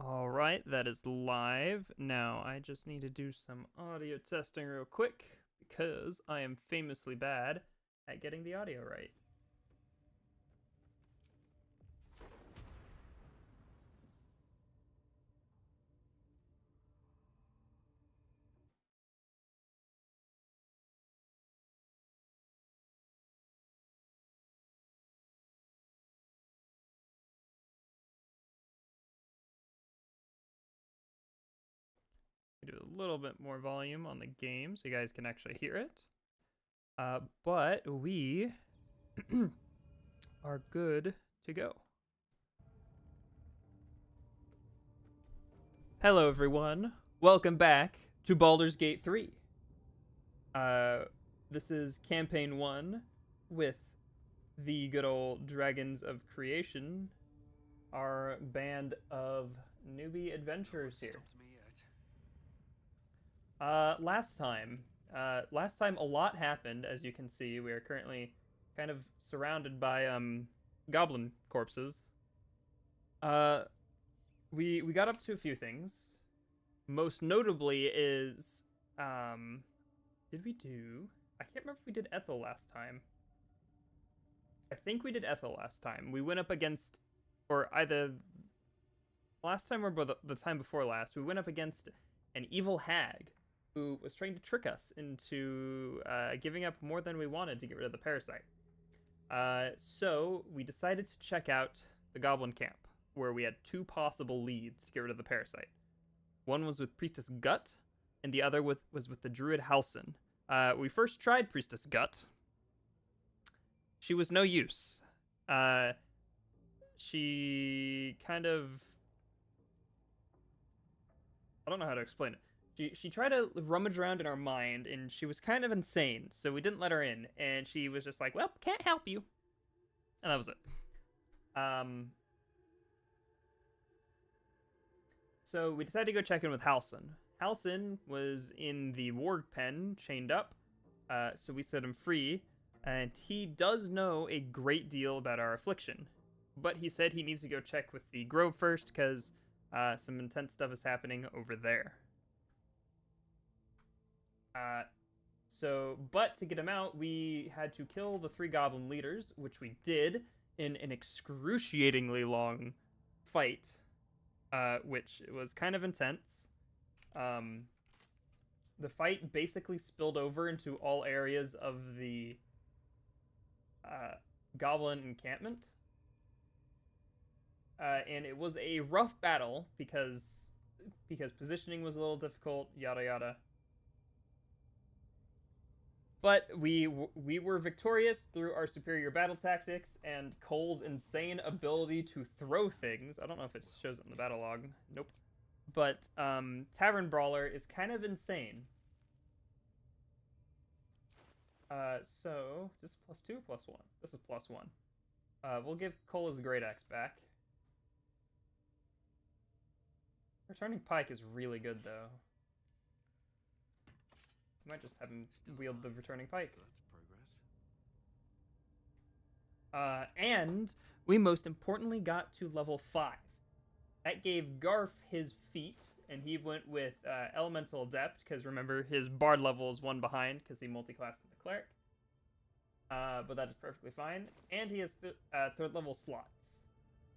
Alright, that is live. Now, I just need to do some audio testing real quick because I am famously bad at getting the audio right. Do a little bit more volume on the game so you guys can actually hear it. But we are good to go. Hello, everyone. Welcome back to Baldur's Gate 3. This is Campaign 1 with the good old Dragons of Creation, our band of newbie adventurers here. Last time a lot happened. As you can see, we are currently kind of surrounded by goblin corpses. We got up to a few things. Most notably is did we do? I can't remember if we did Ethel last time. I think we did Ethel last time. We went up against, or either last time or the time before last, we went up against an evil hag who was trying to trick us into giving up more than we wanted to get rid of the parasite. So we decided to check out the goblin camp, where we had two possible leads to get rid of the parasite. One was with Priestess Gut, and the other was with the Druid Halsin. We first tried Priestess Gut. She was no use. She kind of... I don't know how to explain it. She tried to rummage around in our mind, and she was kind of insane, so we didn't let her in, and she was just like, well, can't help you. And that was it. So we decided to go check in with Halsin. Halsin was in the warg pen, chained up, so we set him free, and he does know a great deal about our affliction. But he said he needs to go check with the Grove first, because some intense stuff is happening over there. But to get him out, we had to kill the three goblin leaders, which we did in an excruciatingly long fight, which was kind of intense. The fight basically spilled over into all areas of the goblin encampment. And it was a rough battle because positioning was a little difficult, yada yada. But we were victorious through our superior battle tactics and Cole's insane ability to throw things. I don't know if it shows it in the battle log. Nope. But Tavern Brawler is kind of insane. So, just +2, +1. This is +1. We'll give Cole his Great Axe back. Returning Pike is really good, though. Might just have him wield the returning pike. And we most importantly got to level 5. That gave Garf his feat, and he went with Elemental Adept, because remember, his Bard level is one behind, because he multi-classed the Cleric. But that is perfectly fine. And he has third level slots.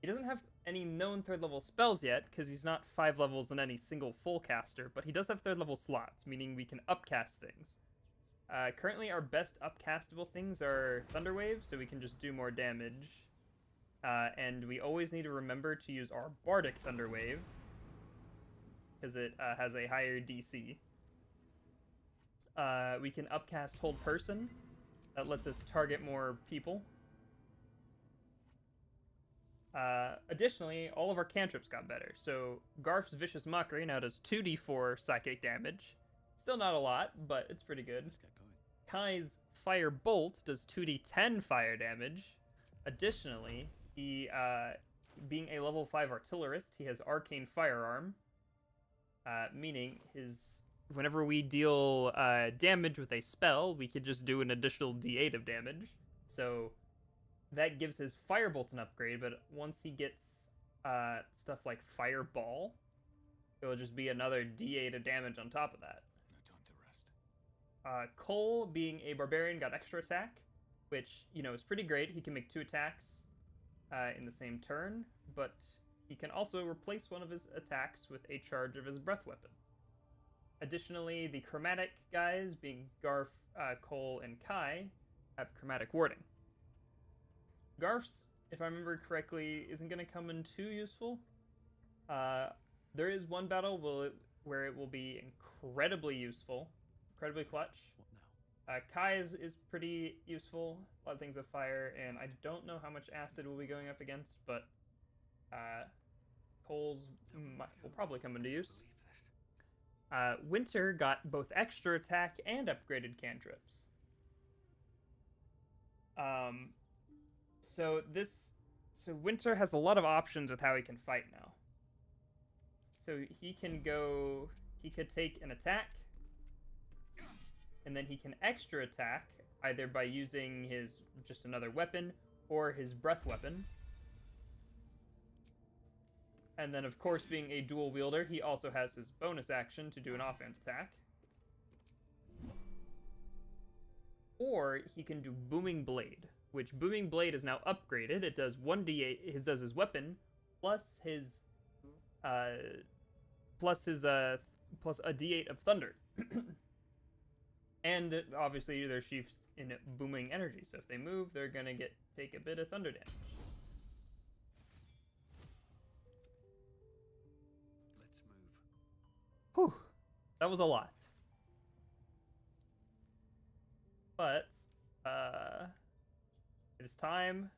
He doesn't have any known third level spells yet, because he's not 5 levels in any single full caster, but he does have third level slots, meaning we can upcast things. Currently our best upcastable things are Thunderwave, so we can just do more damage. And we always need to remember to use our Bardic Thunderwave, because it has a higher DC. We can upcast Hold Person. That lets us target more people. Additionally, all of our cantrips got better. So Garf's Vicious Mockery now does 2d4 psychic damage. Still not a lot, but it's pretty good. Kai's Fire Bolt does 2d10 fire damage. Additionally, he, being a level 5 artillerist, he has Arcane Firearm, meaning whenever we deal damage with a spell, we could just do an additional d8 of damage. So that gives his Firebolt an upgrade, but once he gets stuff like Fireball. It will just be another D8 of damage on top of that. No time to rest. Cole, being a barbarian, got extra attack, which, you know, is pretty great. He can make 2 attacks in the same turn, but he can also replace one of his attacks with a charge of his breath weapon. Additionally, the chromatic guys, being Garf, Cole, and Kai, have chromatic warding. Garf's, if I remember correctly, isn't going to come in too useful. There is one battle where it will be incredibly useful, incredibly clutch. What now? Kai is pretty useful, a lot of things with fire, and I don't know how much acid we'll be going up against, but Cole's will probably come into use. Winter got both extra attack and upgraded cantrips. So Winter has a lot of options with how he can fight now. So he could take an attack, and then he can extra attack either by using just another weapon or his breath weapon. And then, of course, being a dual wielder, he also has his bonus action to do an offhand attack. Or he can do Booming Blade, which Booming Blade is now upgraded. It does 1d8. It does his weapon plus plus a d8 of thunder. And obviously they're sheathed in booming energy, so if they move, they're gonna take a bit of thunder damage. Let's move. Whew, that was a lot. But it's time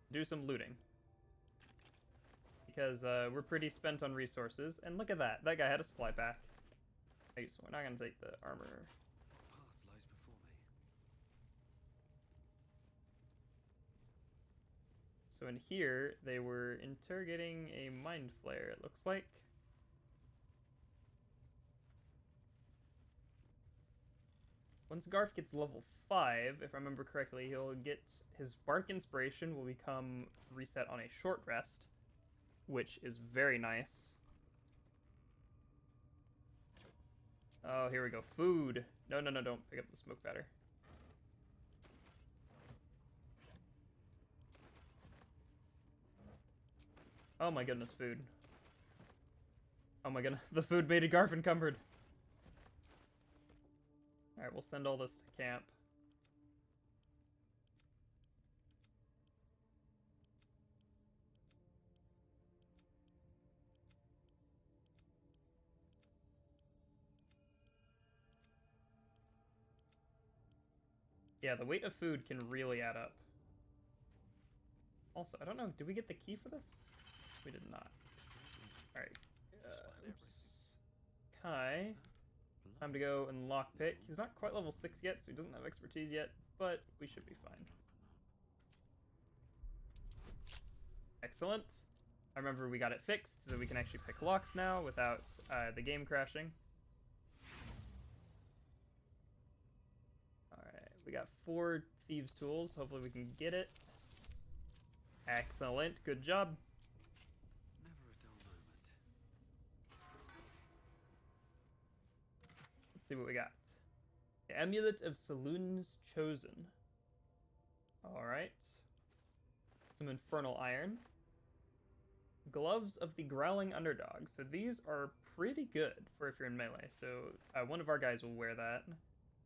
to do some looting. Because we're pretty spent on resources. And look at that. That guy had a supply pack. Okay, so we're not going to take the armor. Path lies before me. So in here, they were interrogating a mind flare, it looks like. Once Garf gets level 5, if I remember correctly, he'll get his Bardic Inspiration will become reset on a short rest, which is very nice. Oh, here we go. Food. No, don't pick up the smoke batter. Oh my goodness, food. Oh my goodness, the food made Garf encumbered. Alright, we'll send all this to camp. Yeah, the weight of food can really add up. Also, I don't know, did we get the key for this? We did not. Alright. Oops. Kai. Time to go and lockpick. He's not quite level 6 yet, so he doesn't have expertise yet, but we should be fine. Excellent. I remember we got it fixed, so we can actually pick locks now without the game crashing. Alright, we got 4 thieves' tools. Hopefully we can get it. Excellent. Good job. Never a dull moment. Let's see what we got. The Amulet of Saloon's Chosen. Alright. Some Infernal Iron. Gloves of the Growling Underdog. So these are pretty good for if you're in melee. So one of our guys will wear that.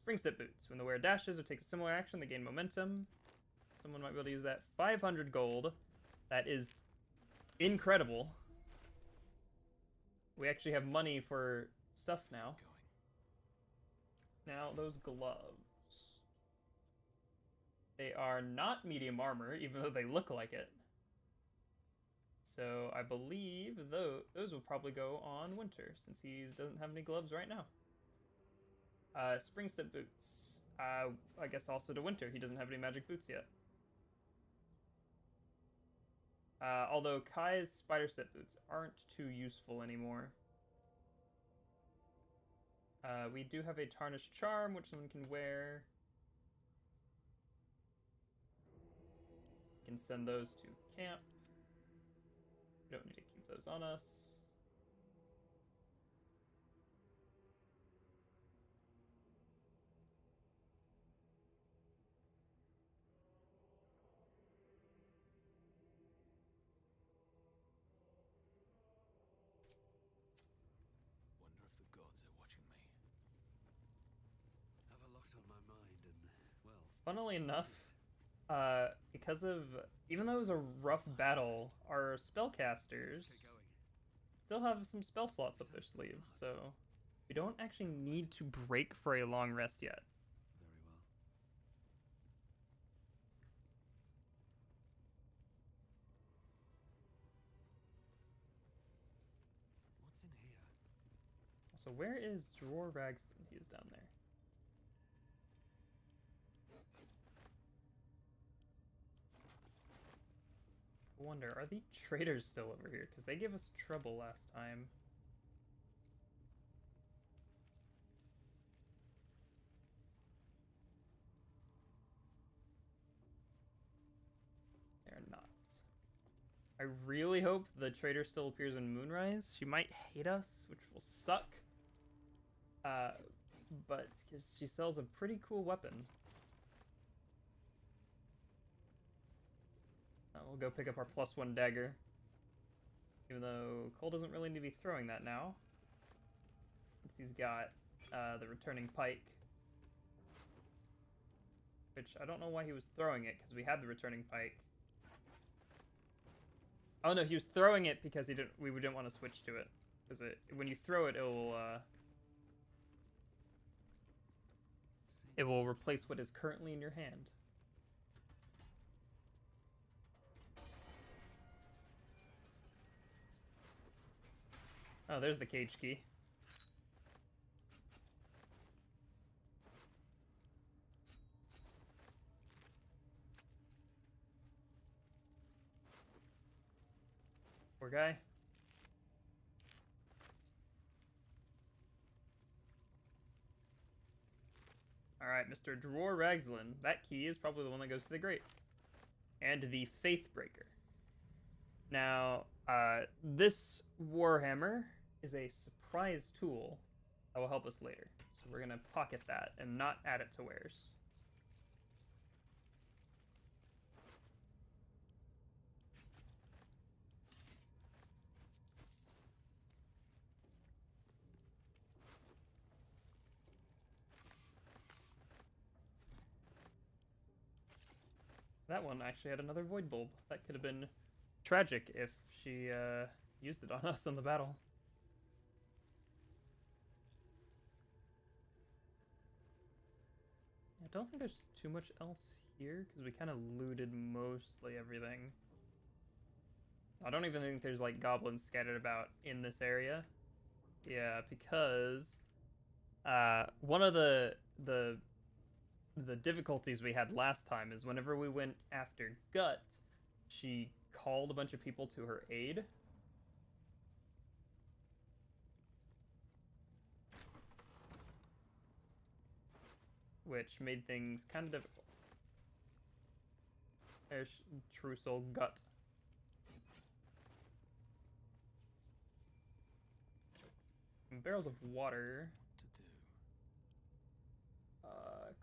Spring Step Boots. When the wearer dashes or takes a similar action, they gain momentum. Someone might be able to use that. 500 gold. That is incredible. We actually have money for stuff now. Now, those gloves. They are not medium armor, even though they look like it. So I believe those will probably go on Winter, since he doesn't have any gloves right now. Spring Step Boots. I guess also to Winter. He doesn't have any magic boots yet. Although Kai's Spider Step Boots aren't too useful anymore. We do have a Tarnished Charm, which someone can wear. We can send those to camp. We don't need to keep those on us. Wonder if the gods are watching me. Have a lot on my mind and, well... Funnily enough, because of, even though it was a rough battle, our spellcasters still have some spell slots up their sleeve, so we don't actually need to break for a long rest yet. Very well. What's in here? So where is Dror Ragson? He is down there. I wonder, are the traders still over here? Because they gave us trouble last time. They're not. I really hope the trader still appears in Moonrise. She might hate us, which will suck. But she sells a pretty cool weapon. We'll go pick up our +1 dagger. Even though Cole doesn't really need to be throwing that now. Since he's got the returning pike. Which I don't know why he was throwing it, because we had the returning pike. Oh no, he was throwing it because we didn't want to switch to it. Because when you throw it, it will replace what is currently in your hand. Oh, there's the cage key. Poor guy. Alright, Mr. Dror Ragslin. That key is probably the one that goes to the grate. And the Faithbreaker. Now, this Warhammer is a surprise tool that will help us later. So we're going to pocket that and not add it to wares. That one actually had another void bulb. That could have been tragic if she used it on us in the battle. I don't think there's too much else here because we kind of looted mostly everything. I don't even think there's like goblins scattered about in this area. Yeah, because one of the difficulties we had last time is whenever we went after Gut, she called a bunch of people to her aid. Which made things kind of difficult. There's True Soul Gut. And barrels of water.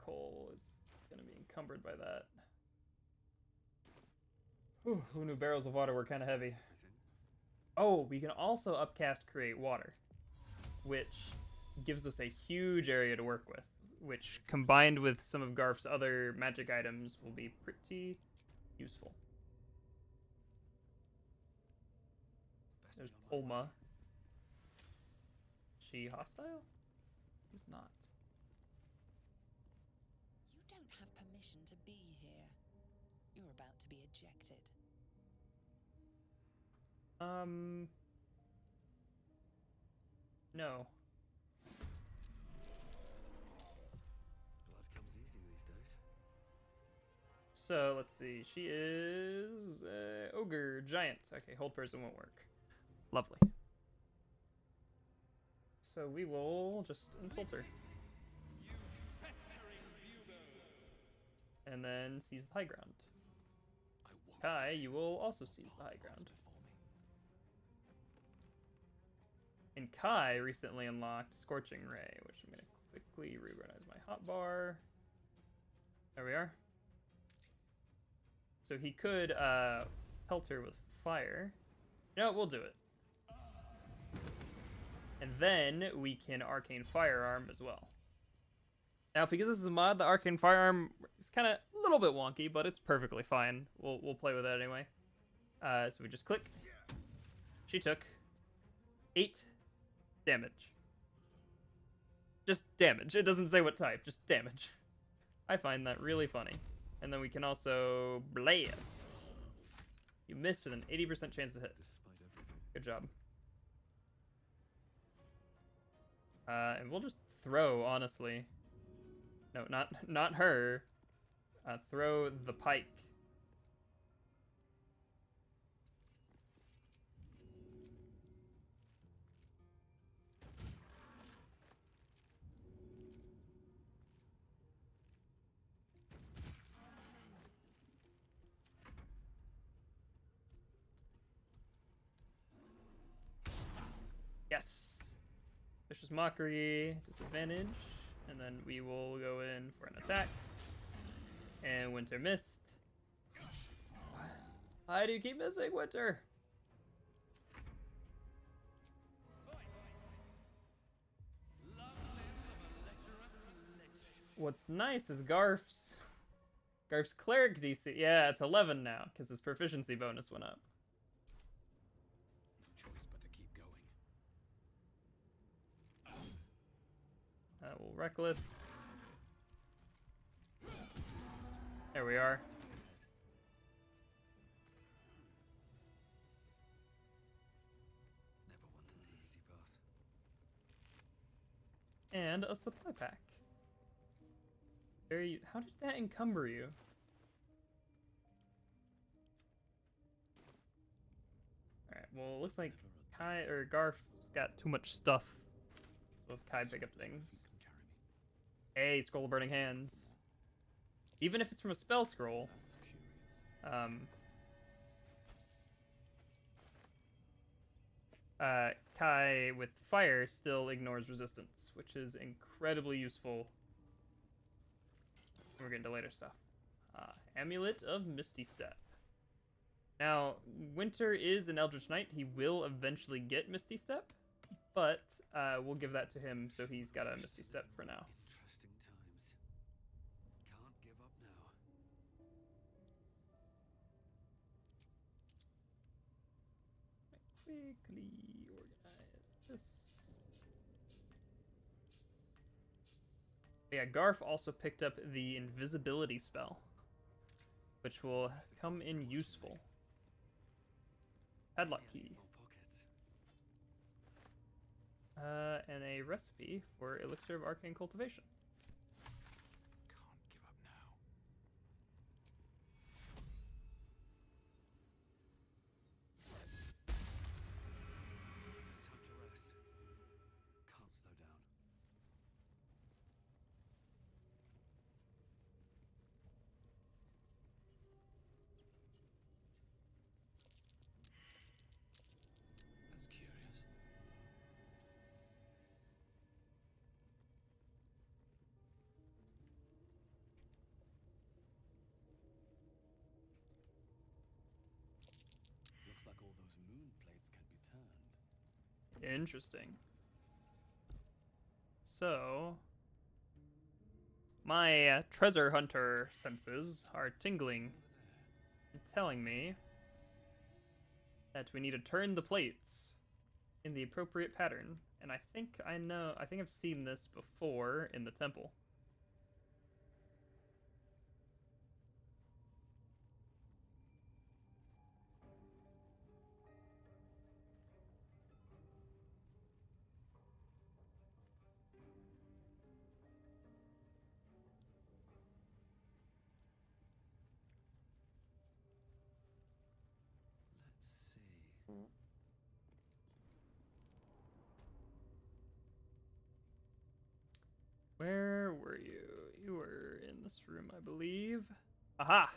Coal is going to be encumbered by that. Whew, who knew barrels of water were kind of heavy? Oh, we can also upcast create water, which gives us a huge area to work with, which combined with some of Garf's other magic items will be pretty useful. There's Polma. She hostile? She's not. You don't have permission to be here. You're about to be ejected. No. Blood comes easy these days. So, let's see. She is ogre giant. Okay, hold person won't work. Lovely. So we will just insult her. And then seize the high ground. Kai, you will also seize the high ground. Kai recently unlocked Scorching Ray, which I'm going to quickly rerun as my hotbar. There we are. So he could pelt her with fire. You know what, we'll do it. And then we can Arcane Firearm as well. Now, because this is a mod, the Arcane Firearm is kind of a little bit wonky, but it's perfectly fine. We'll play with it anyway. So we just click. She took 8 damage. Just damage. It doesn't say what type, just damage. I find that really funny. And then we can also blast. You missed with an 80% chance to hit. Good job. And we'll just throw, honestly. No, not her. Throw the pike. Yes. Vicious Mockery, disadvantage, and then we will go in for an attack. And Winter missed. Why do you keep missing, Winter? What's nice is Garf's cleric DC. Yeah, it's 11 now because his proficiency bonus went up. We'll reckless. There we are. Never wanted the easy path. And a supply pack. How did that encumber you? Alright, well, it looks like Kai or Garf's got too much stuff. So if Kai pick up things. Hey, Scroll of Burning Hands. Even if it's from a spell scroll. Kai with fire still ignores resistance, which is incredibly useful. We're getting to later stuff. Amulet of Misty Step. Now, Winter is an Eldritch Knight. He will eventually get Misty Step, but we'll give that to him so he's got a Misty Step for now. Interesting times. Can't give up now. Quickly organize this. Yeah, Garf also picked up the invisibility spell, which will come in useful. Padlock key. And a recipe for Elixir of Arcane Cultivation. Can't give up now. Time to rest. Can't slow down. That's curious. Looks like all those moon plates can be turned. Interesting. So, my treasure hunter senses are tingling and telling me that we need to turn the plates in the appropriate pattern. And I think I've seen this before in the temple. Let's see. Where were you? You were in this room, I believe. Aha!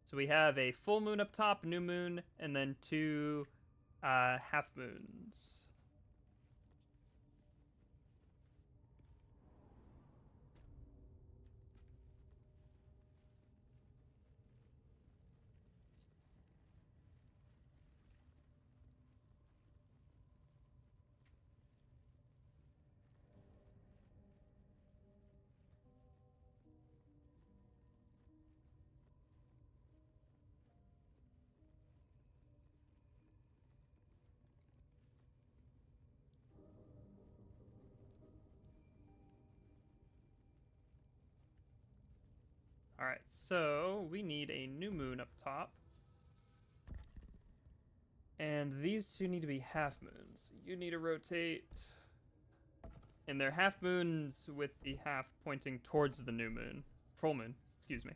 So we have a full moon up top, new moon, and then 2 half moons. Alright, so we need a new moon up top. And these two need to be half moons. You need to rotate. And they're half moons with the half pointing towards the new moon. Full moon, excuse me.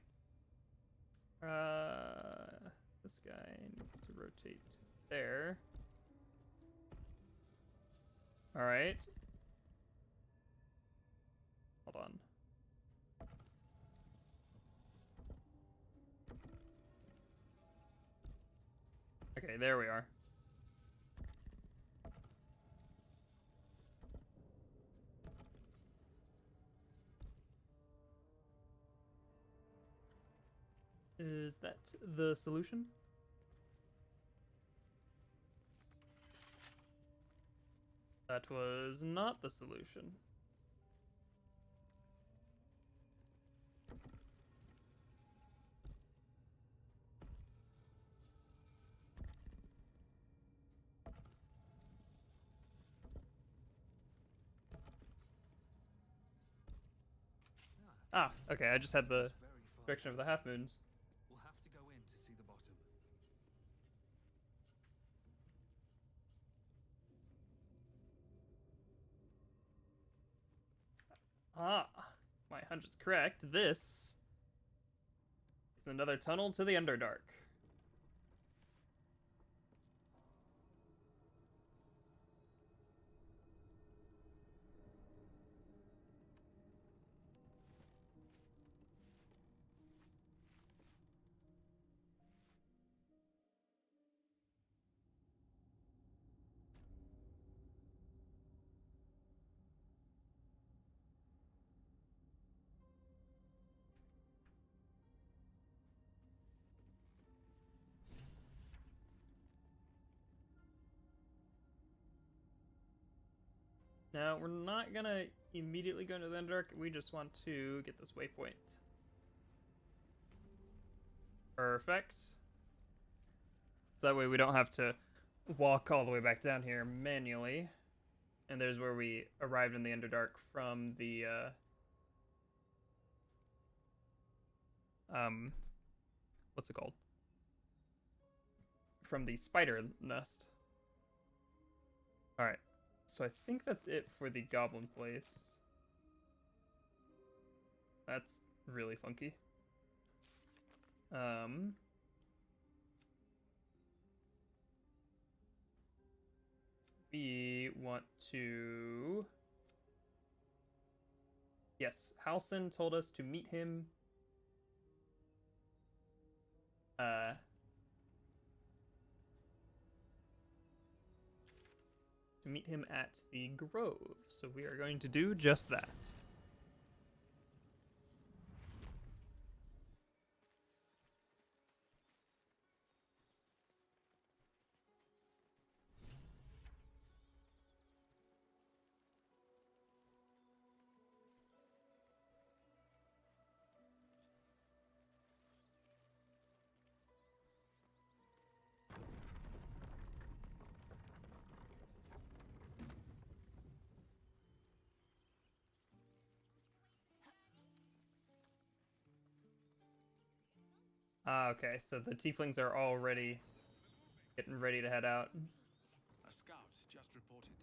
This guy needs to rotate there. Alright. Hold on. Okay, there we are. Is that the solution? That was not the solution. Ah, okay, I just had the direction of the half moons. We'll have to go in to see the bottom. Ah, my hunch is correct. This is another tunnel to the Underdark. Now, we're not gonna immediately go into the Underdark. We just want to get this waypoint. Perfect. So that way we don't have to walk all the way back down here manually. And there's where we arrived in the Underdark from the, what's it called? From the spider nest. Alright. So I think that's it for the goblin place. That's really funky. We want to... Yes, Halson told us to meet him. To meet him at the Grove. So we are going to do just that. Okay, so the tieflings are already getting ready to head out. A scout just reported.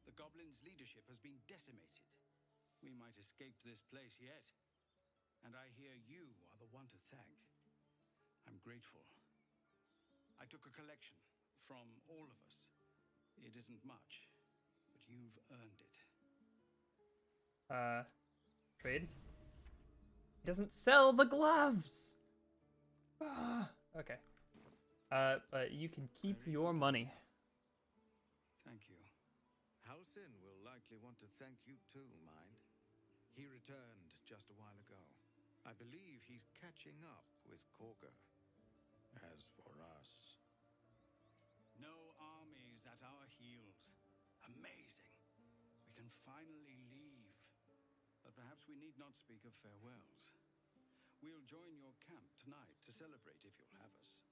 The goblins' leadership has been decimated. We might escape this place yet. And I hear you are the one to thank. I'm grateful. I took a collection from all of us. It isn't much, but you've earned it. Trade? He doesn't sell the gloves! Okay. But you can keep your money. Thank you. Halsin will likely want to thank you too, mind. He returned just a while ago. I believe he's catching up with Korga. As for us... No armies at our heels. Amazing. We can finally leave. But perhaps we need not speak of farewells. We'll join your camp tonight to celebrate if you'll have us.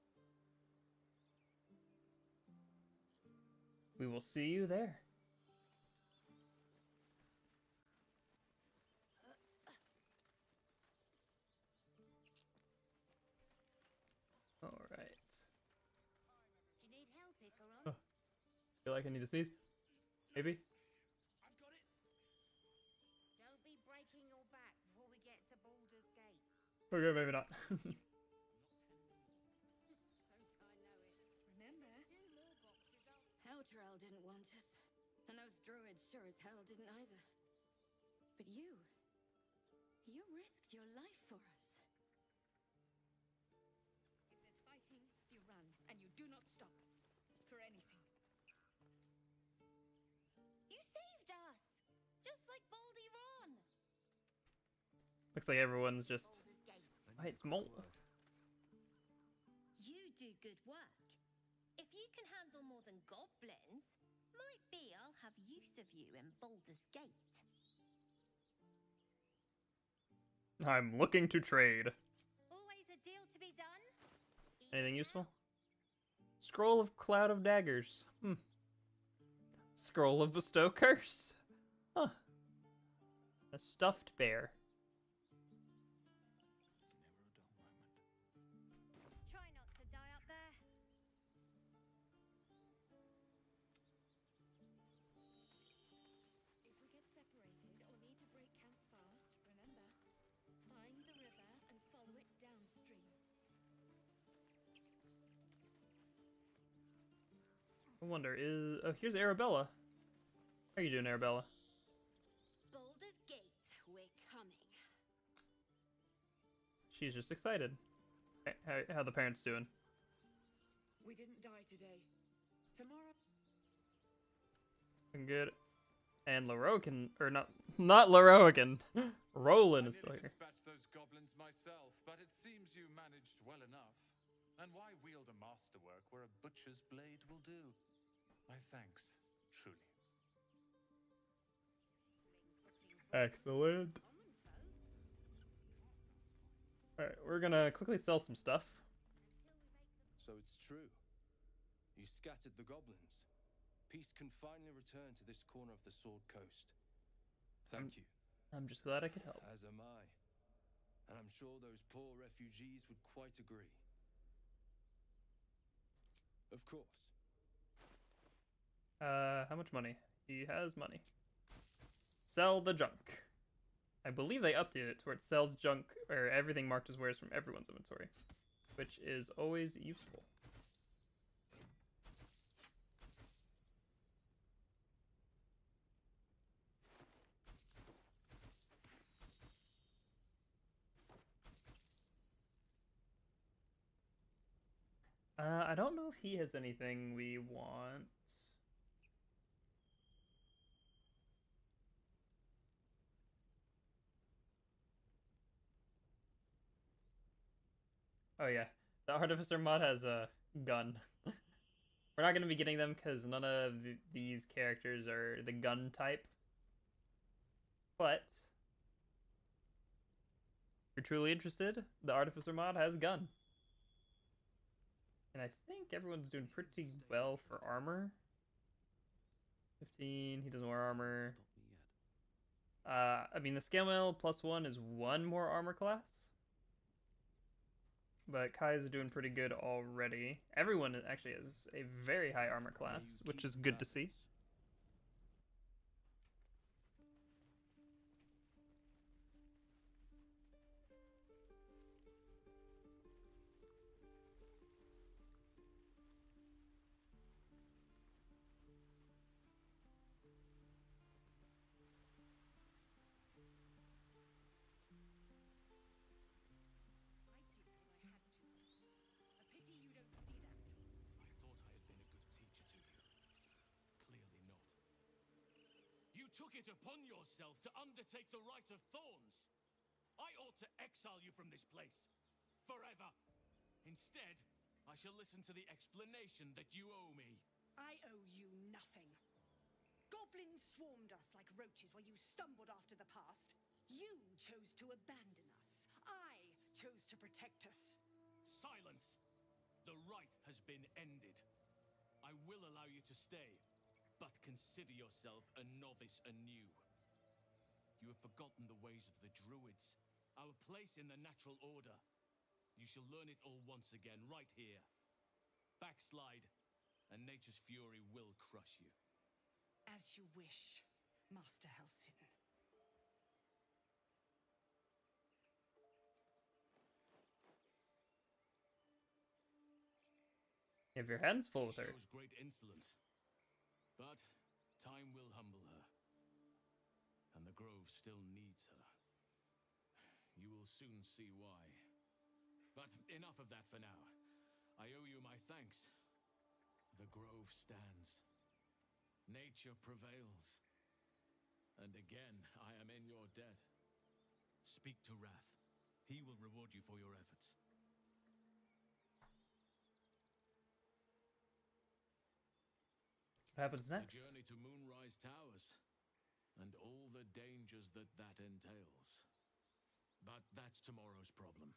We will see you there. like I need to sneeze. Maybe. I've got it. Don't be breaking your back before we get to Baldur's Gate. Okay, maybe not. Don't I know it? Remember? 2 more boxes of... Heltrell didn't want us. And those druids sure as hell didn't either. But you risked your life for us. If there's fighting, you run, and you do not stop. For anything. You saved us! Just like Baldy Ron! Looks like everyone's just. Baldur's Gate. Hey, it's Molt. You do good work. If you can handle more than goblins, might be I'll have use of you in Baldur's Gate. I'm looking to trade. Always a deal to be done? Anything useful? Scroll of Cloud of Daggers. Scroll of Bestow Curse. Huh. A stuffed bear. Try not to die up there. If we get separated or need to break camp fast, remember, find the river and follow it downstream. I wonder, oh, here's Arabella. How you doing, Arabella? Baldur's Gate, we're coming. She's just excited. How the parents doing? We didn't die today. Tomorrow. Good. And Larogan, or not Larogan. Roland is I still nearly here. dispatched those goblins myself, but it seems you managed well enough. And why wield a masterwork where a butcher's blade will do? My thanks, truly. Excellent. Alright, we're gonna quickly sell some stuff. So it's true. You scattered the goblins. Peace can finally return to this corner of the Sword Coast. Thank you. I'm just glad I could help. As am I. And I'm sure those poor refugees would quite agree. Of course. How much money? He has money. Sell the junk. I believe they updated it to where it sells junk, or everything marked as wares from everyone's inventory, which is always useful. I don't know if he has anything we want. Oh yeah, the Artificer mod has a gun. We're not going to be getting them because none of these characters are the gun type. But if you're truly interested, the Artificer mod has a gun. And I think everyone's doing pretty well for armor. 15, he doesn't wear armor. I mean, the scale mail +1 is 1 more armor class. But Kai is doing pretty good already. Everyone actually has a very high armor class, which is good to see. Took it upon yourself to undertake the Rite of Thorns. I ought to exile you from this place. Forever. Instead, I shall listen to the explanation that you owe me. I owe you nothing. Goblins swarmed us like roaches while you stumbled after the past. You chose to abandon us. I chose to protect us. Silence! The rite has been ended. I will allow you to stay. But consider yourself a novice anew. You have forgotten the ways of the Druids, our place in the natural order. You shall learn it all once again, right here. Backslide, and nature's fury will crush you. As you wish, Master Halsin. You have your hands full with She her. shows great insolence, but time will humble her, and the grove still needs her. You will soon see why. But enough of that for now. I owe you my thanks. The grove stands. Nature prevails. And again, I am in your debt. Speak to Wrath. He will reward you for your efforts. What happens next? The journey to Moonrise Towers, and all the dangers that entails. But that's tomorrow's problem.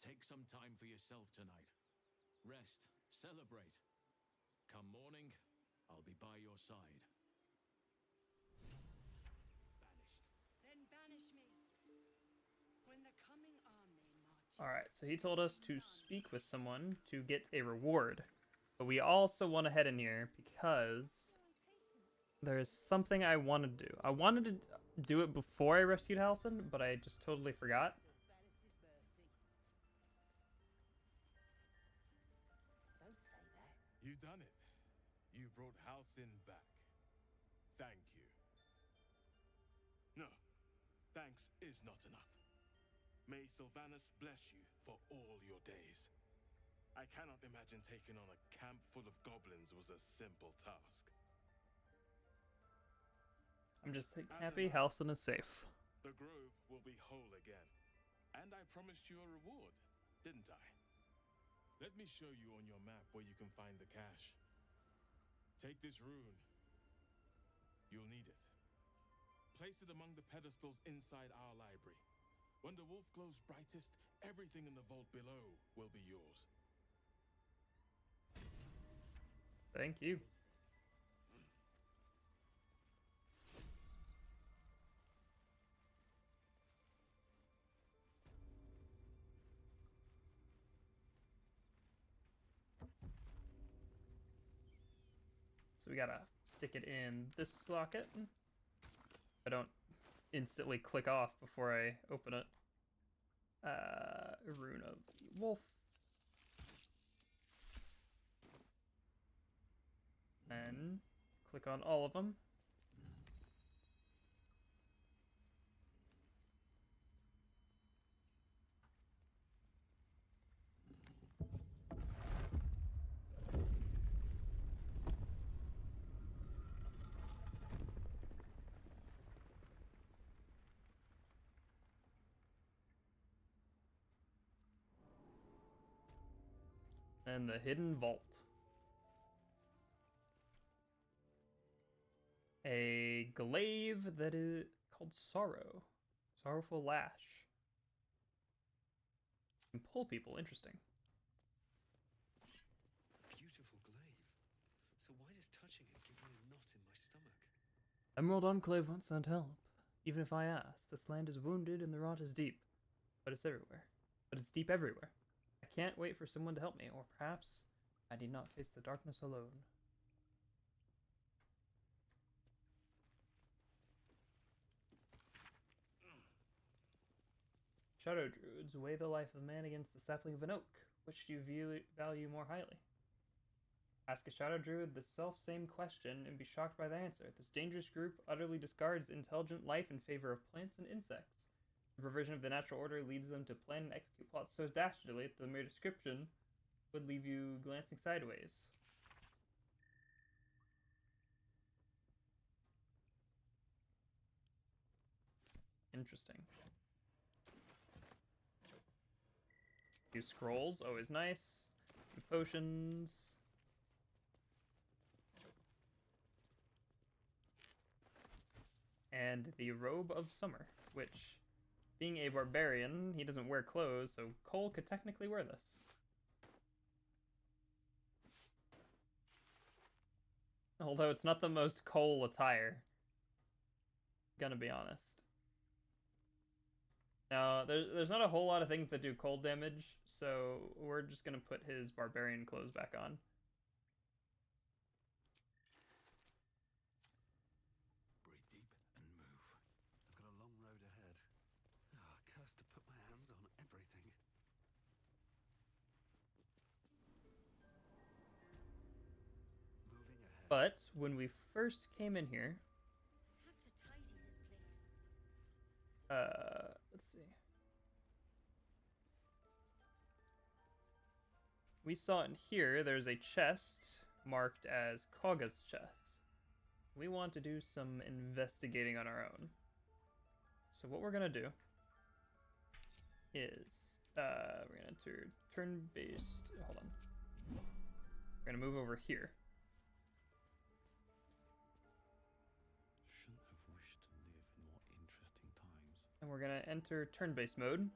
Take some time for yourself tonight. Rest, celebrate. Come morning, I'll be by your side. Banished. Then banish me. When the coming army marches. Alright, so he told us to speak with someone to get a reward. But we also want to head in here because there's something I want to do. I wanted to do it before I rescued Halsin, but I just totally forgot. Don't say that. You done it. You brought Halsin back. Thank you. No, thanks is not enough. May Sylvanus bless you for all your days. I cannot imagine taking on a camp full of goblins was a simple task. I'm just happy Halsin is safe. The grove will be whole again. And I promised you a reward, didn't I? Let me show you on your map where you can find the cache. Take this rune. You'll need it. Place it among the pedestals inside our library. When the wolf glows brightest, everything in the vault below will be yours. Thank you. So we gotta stick it in this socket. I don't instantly click off before I open it. Rune of the wolf. And click on all of them. And the hidden vault. A glaive that is called Sorrow. Sorrowful Lash. Can pull people, interesting. Beautiful glaive. So why does touching it give me a knot in my stomach? Emerald Enclave won't send help. Even if I ask, this land is wounded and the rot is deep. But it's everywhere. But it's deep everywhere. I can't wait for someone to help me, or perhaps I need not face the darkness alone. Shadow Druids weigh the life of man against the sapling of an oak. Which do you value more highly? Ask a Shadow Druid the self-same question and be shocked by the answer. This dangerous group utterly discards intelligent life in favor of plants and insects. The perversion of the natural order leads them to plan and execute plots so dastardly that the mere description would leave you glancing sideways. Interesting. Few scrolls, always nice. Few potions. And the Robe of Summer, which, being a barbarian, he doesn't wear clothes, so Cole could technically wear this. Although it's not the most Cole attire. Gonna be honest. Now, there's not a whole lot of things that do cold damage, so we're just gonna put his barbarian clothes back on. But when we first came in here, Have to tidy this place. let's see. We saw in here there's a chest marked as Kaga's chest. We want to do some investigating on our own. So what we're gonna do is we're gonna enter turn-based. Hold on. We're gonna move over here. Shouldn't have wished to live in more interesting times. And we're gonna enter turn-based mode.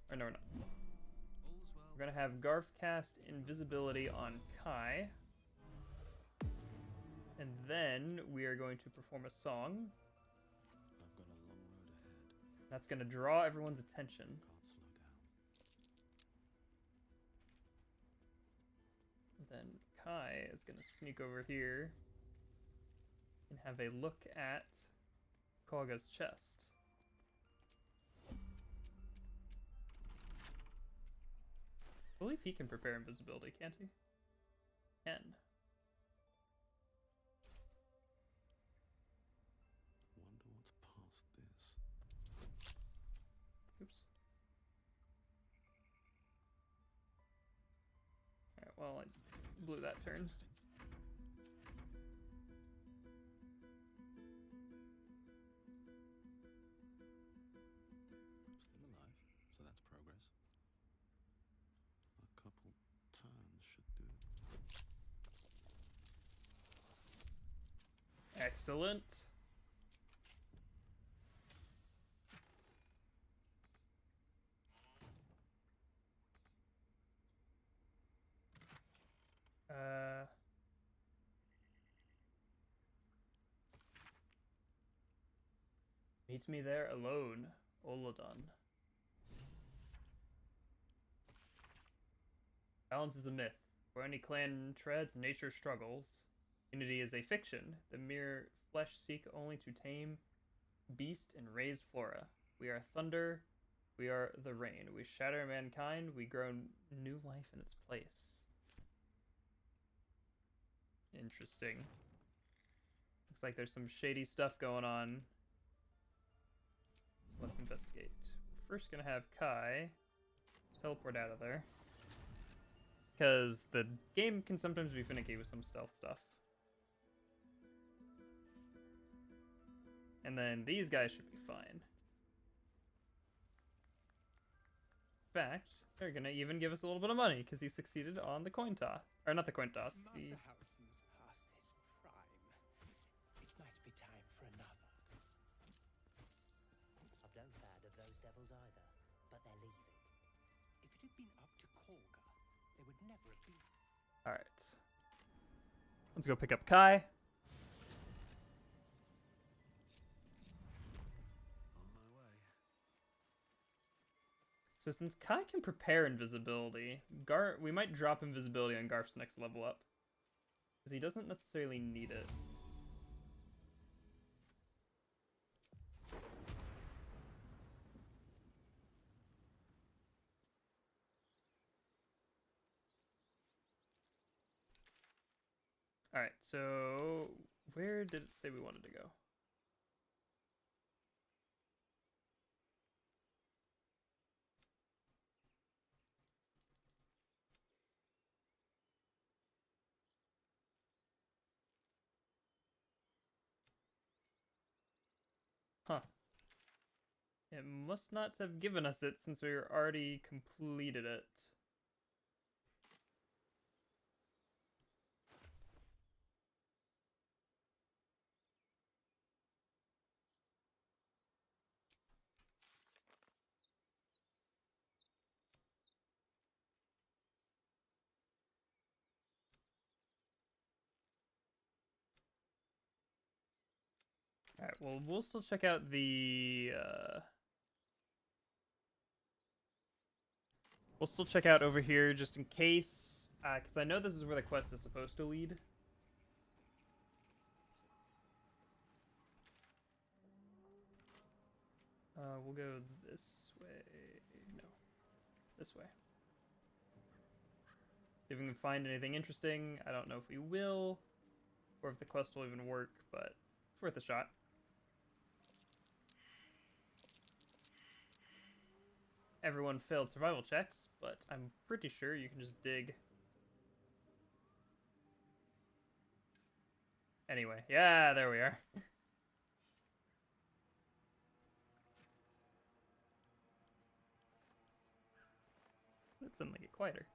Or no, we're not. We're gonna have Garf cast invisibility on Kai. And then we are going to perform a song. I've got a long road ahead. That's gonna draw everyone's attention. Can't slow down. Then Kai is gonna sneak over here and have a look at Kaga's chest. I believe he can prepare invisibility, can't he? Can. Wonder what's past this. Oops. Alright, well, I blew that turn. Still alive, so that's progress. A couple turns should do. Excellent. Meet me there alone, Olodon. Balance is a myth. Where any clan treads, nature struggles. Unity is a fiction. The mere flesh seek only to tame beast and raise flora. We are thunder. We are the rain. We shatter mankind. We grow new life in its place. Interesting. Looks like there's some shady stuff going on. So let's investigate. First gonna have Kai teleport out of there. Because the game can sometimes be finicky with some stealth stuff. And then these guys should be fine. In fact, they're gonna even give us a little bit of money because he succeeded on the coin toss. Or not the coin toss, the... Master Halsin's past his prime. It might be time for another. I don't bad of those devils either, but they're leaving. If it had been up to Kolga, they would never have been. Alright. Let's go pick up Kai. On my way. So since Kai can prepare invisibility, we might drop invisibility on Garf's next level up. Because he doesn't necessarily need it. Alright, so where did it say we wanted to go? Huh. It must not have given us it since we already completed it. Alright, well, we'll still check out the, we'll still check out over here just in case, because I know this is where the quest is supposed to lead. We'll go this way. No, this way. See if we can find anything interesting. I don't know if we will, or if the quest will even work, but it's worth a shot. Everyone failed survival checks, but I'm pretty sure you can just dig. Anyway, yeah, there we are. Let's suddenly get quieter.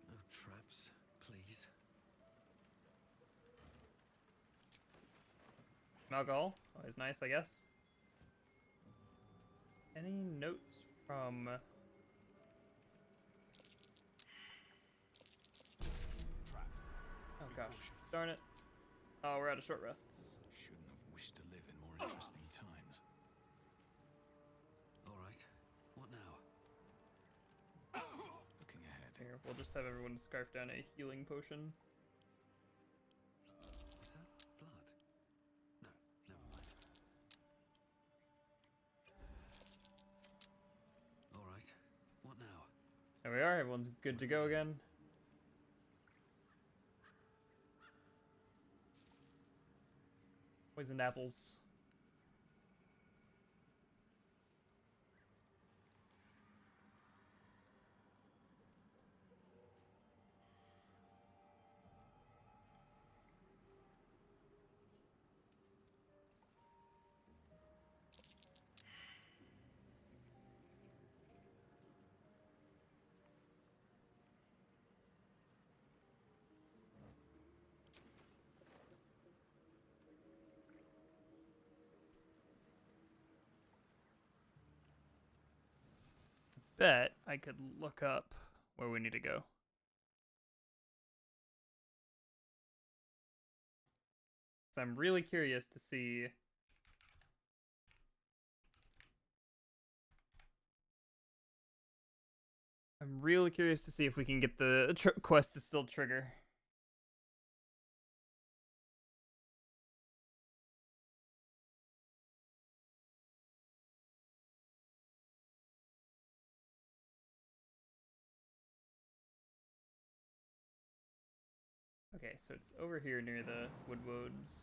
No traps, please. Alcohol, always nice, I guess. Any notes from... Oh gosh, darn it. Oh, we're out of short rests. Shouldn't have wished to live in more interesting times. All right. What now? Looking ahead. Here, we'll just have everyone scarf down a healing potion. Was that blood? No, never mind. All right. What now? There we are, everyone's good to go again. Poisoned apples. Bet I could look up where we need to go. So I'm really curious to see if we can get the quest to still trigger. Okay, so it's over here near the Woodwoods.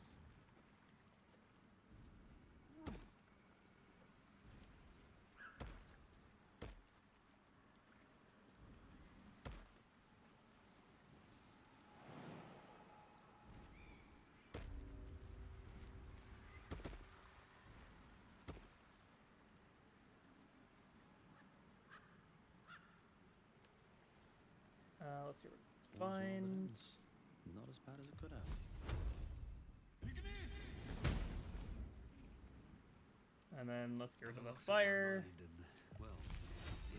Let's see what this finds. Not as bad as it could have. And then let's get rid of the fire. Well,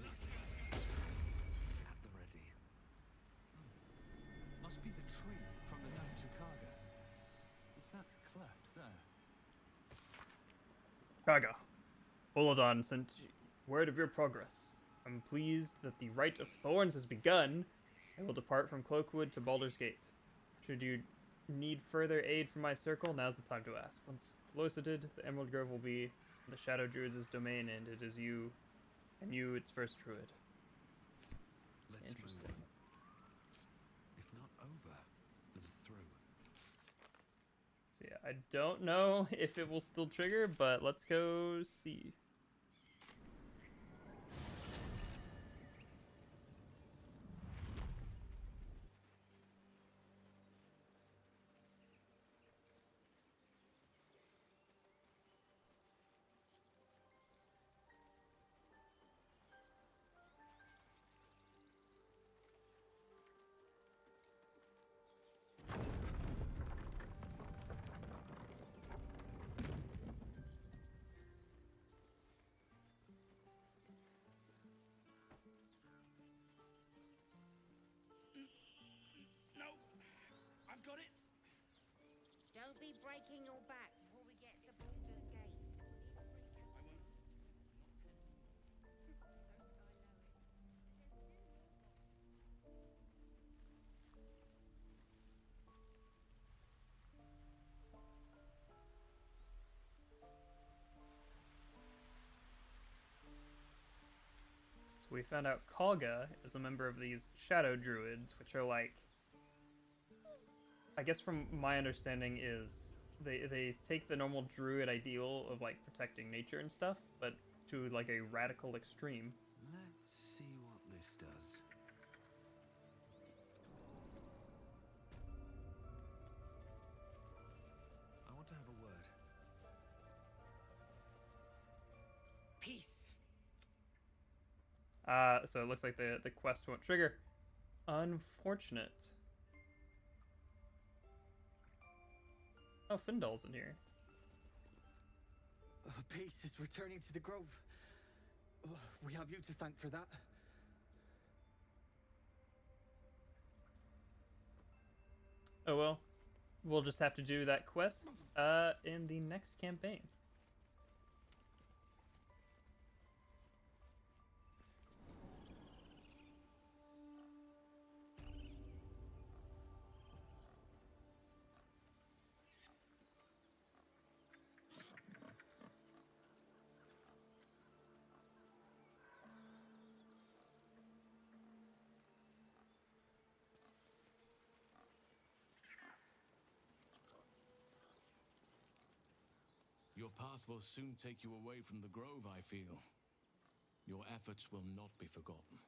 at the ready. Must be the tree from the note to Kaga. It's that cleft there. Kaga, Uladon sent word of your progress. I'm pleased that the Rite of Thorns has begun. I will depart from Cloakwood to Baldur's Gate. Should you need further aid from my circle, now's the time to ask. Once solicited, the Emerald Grove will be the Shadow Druids' domain, and it is you, and you its first druid. Let's Interesting. move. If not over, then through. So yeah, I don't know if it will still trigger, but let's go see. No, I've got it. Don't be breaking your back before we get to Baldur's Gate. I won't. we found out Kalga is a member of these shadow druids, which are like, I guess from my understanding is they take the normal druid ideal of like protecting nature and stuff, but to like a radical extreme. Let's see what this does. I want to have a word. Peace. So it looks like the quest won't trigger. Unfortunate. Oh, Findal's in here. Peace is returning to the grove. We have you to thank for that. Oh well, we'll just have to do that quest in the next campaign. Your path will soon take you away from the grove, I feel. Your efforts will not be forgotten.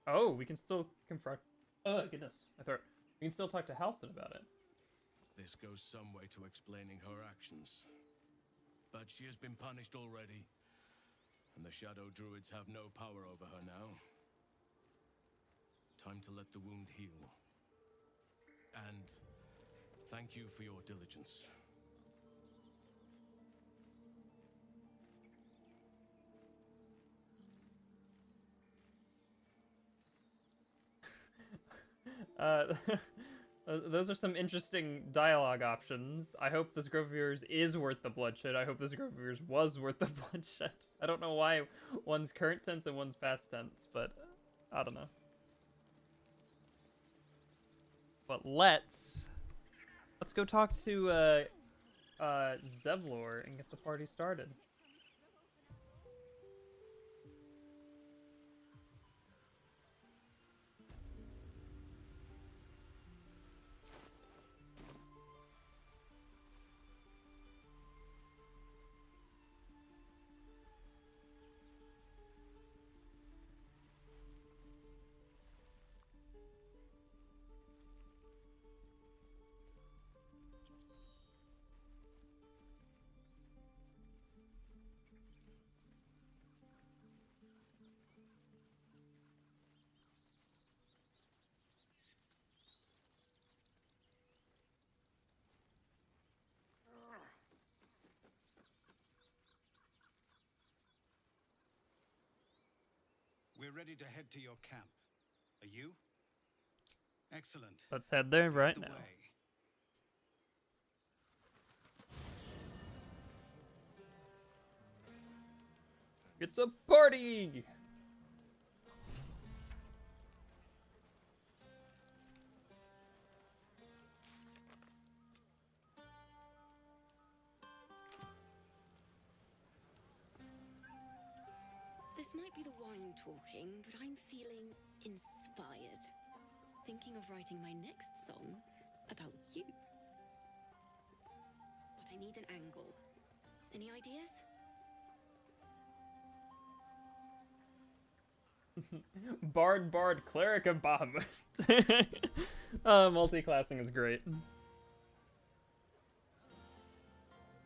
Oh, we can still confront. Oh goodness, I thought we can still talk to Halston about it. This goes some way to explaining her actions. But she has been punished already, and the Shadow Druids have no power over her now. Time to let the wound heal. And thank you for your diligence. Those are some interesting dialogue options. I hope this grove of yours is worth the bloodshed. I hope this grove of yours was worth the bloodshed. I don't know why one's current tense and one's past tense, but I don't know. But let's go talk to Zevlor and get the party started. We're ready to head to your camp. Are you? Excellent. Let's head there right now. It's a party! This might be the wine talking, but I'm feeling inspired. Thinking of writing my next song about you. But I need an angle. Any ideas? Bard, cleric of Bahamut. Multi-classing is great.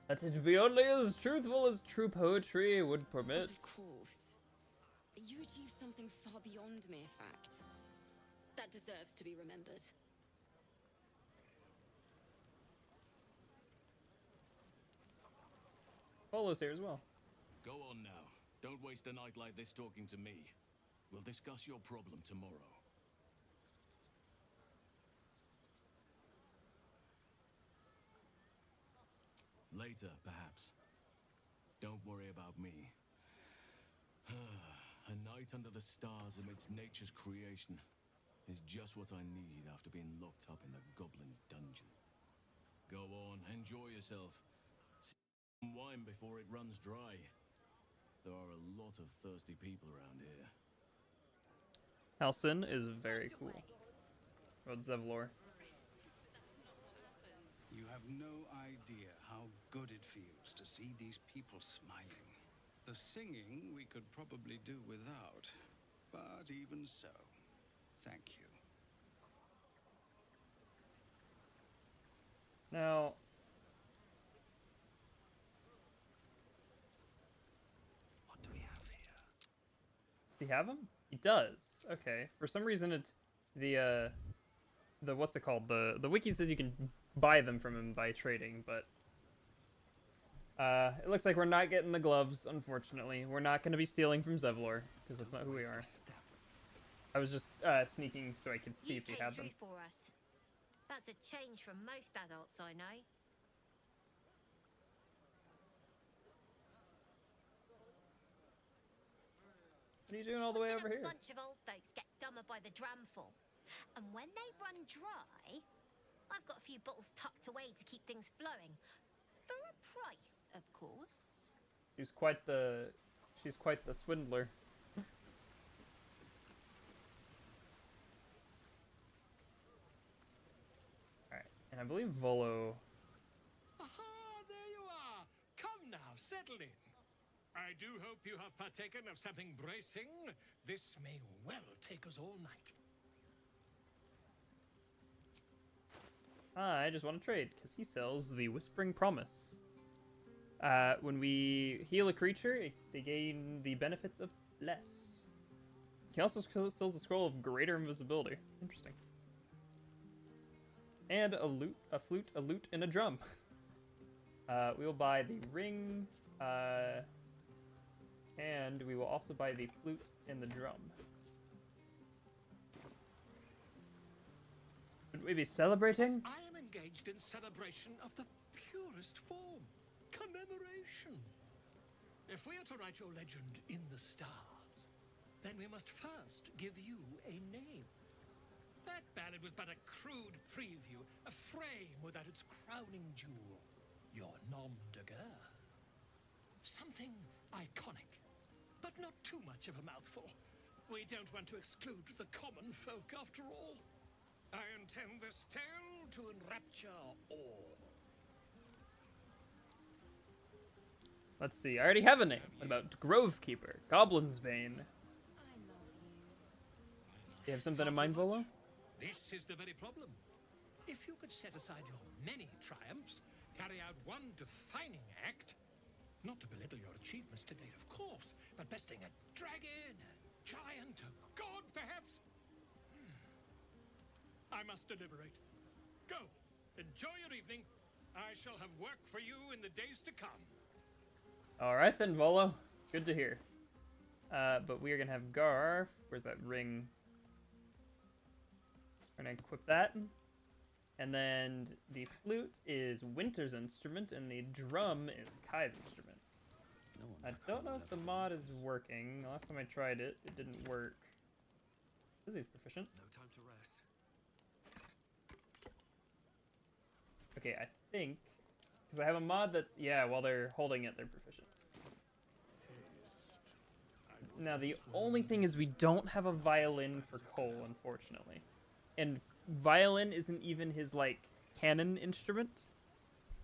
Let it be only as truthful as true poetry would permit. Of course. You achieved something far beyond mere fact. That deserves to be remembered. Polo's here as well. Go on now. Don't waste a night like this talking to me. We'll discuss your problem tomorrow. Later, perhaps. Don't worry about me. A night under the stars amidst nature's creation is just what I need after being locked up in the goblin's dungeon. Go on, enjoy yourself. Sip some wine before it runs dry. There are a lot of thirsty people around here. Halcyon is very cool. About Zevlor. You have no idea how good it feels to see these people smiling. The singing we could probably do without, but even so, thank you. Now, what do we have here? Does he have him? He does. Okay. For some reason, it's the what's it called? The wiki says you can buy them from him by trading, but it looks like we're not getting the gloves. Unfortunately, we're not going to be stealing from Zevlor because that's not who we are. I was just sneaking so I could see if he had them. For us. That's a change from most adults I know. What are you doing all the way over here? A bunch of old folks get dumber by the dramful. And when they run dry, I've got a few bottles tucked away to keep things flowing. For a price, of course. She's quite the swindler. Alright, and I believe Volo... Aha, there you are! Come now, settle in. I do hope you have partaken of something bracing. This may well take us all night. I just want to trade, because he sells the Whispering Promise. When we heal a creature, they gain the benefits of less. He also sells the Scroll of Greater Invisibility. Interesting. And a flute, a lute, and a drum. We will buy the ring, and we will also buy the flute and the drum. Should we be celebrating? I am engaged in celebration of the purest form. Commemoration. If we are to write your legend in the stars, then we must first give you a name. That ballad was but a crude preview, a frame without its crowning jewel. Your nom de guerre. Something iconic, but not too much of a mouthful. We don't want to exclude the common folk after all. I intend this tale to enrapture all. Let's see, I already have a name. What about Grovekeeper, Goblin's Bane? You have something in mind, Volo? This is the very problem. If you could set aside your many triumphs, carry out one defining act, not to belittle your achievements to date, of course, but besting a dragon, a giant, a god, perhaps? I must deliberate. Go, enjoy your evening. I shall have work for you in the days to come. Alright then, Volo. Good to hear. But we are gonna have Garf. Where's that ring? We're gonna equip that. And then the flute is Winter's instrument, and the drum is Kai's instrument. I don't know if the mod is working. Last time I tried it, it didn't work. This is proficient. No time to rest. Okay, I think... Because I have a mod that's... Yeah, while they're holding it, they're proficient. Now, the only thing is we don't have a violin for Cole, unfortunately. And violin isn't even his, like, canon instrument.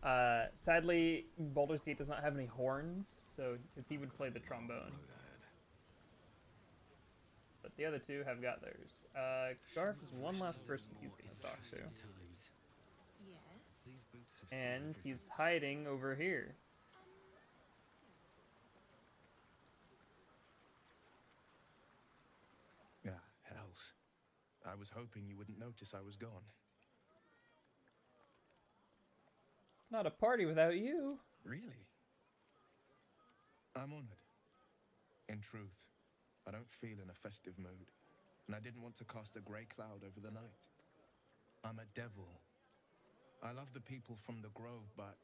Sadly, Baldur's Gate does not have any horns, so because he would play the trombone. But the other two have got theirs. Garf is one last person he's going to talk to. And he's hiding over here. Ah, hells. I was hoping you wouldn't notice I was gone. Not a party without you. Really? I'm honored. In truth, I don't feel in a festive mood, and I didn't want to cast a grey cloud over the night. I'm a devil. I love the people from the Grove, but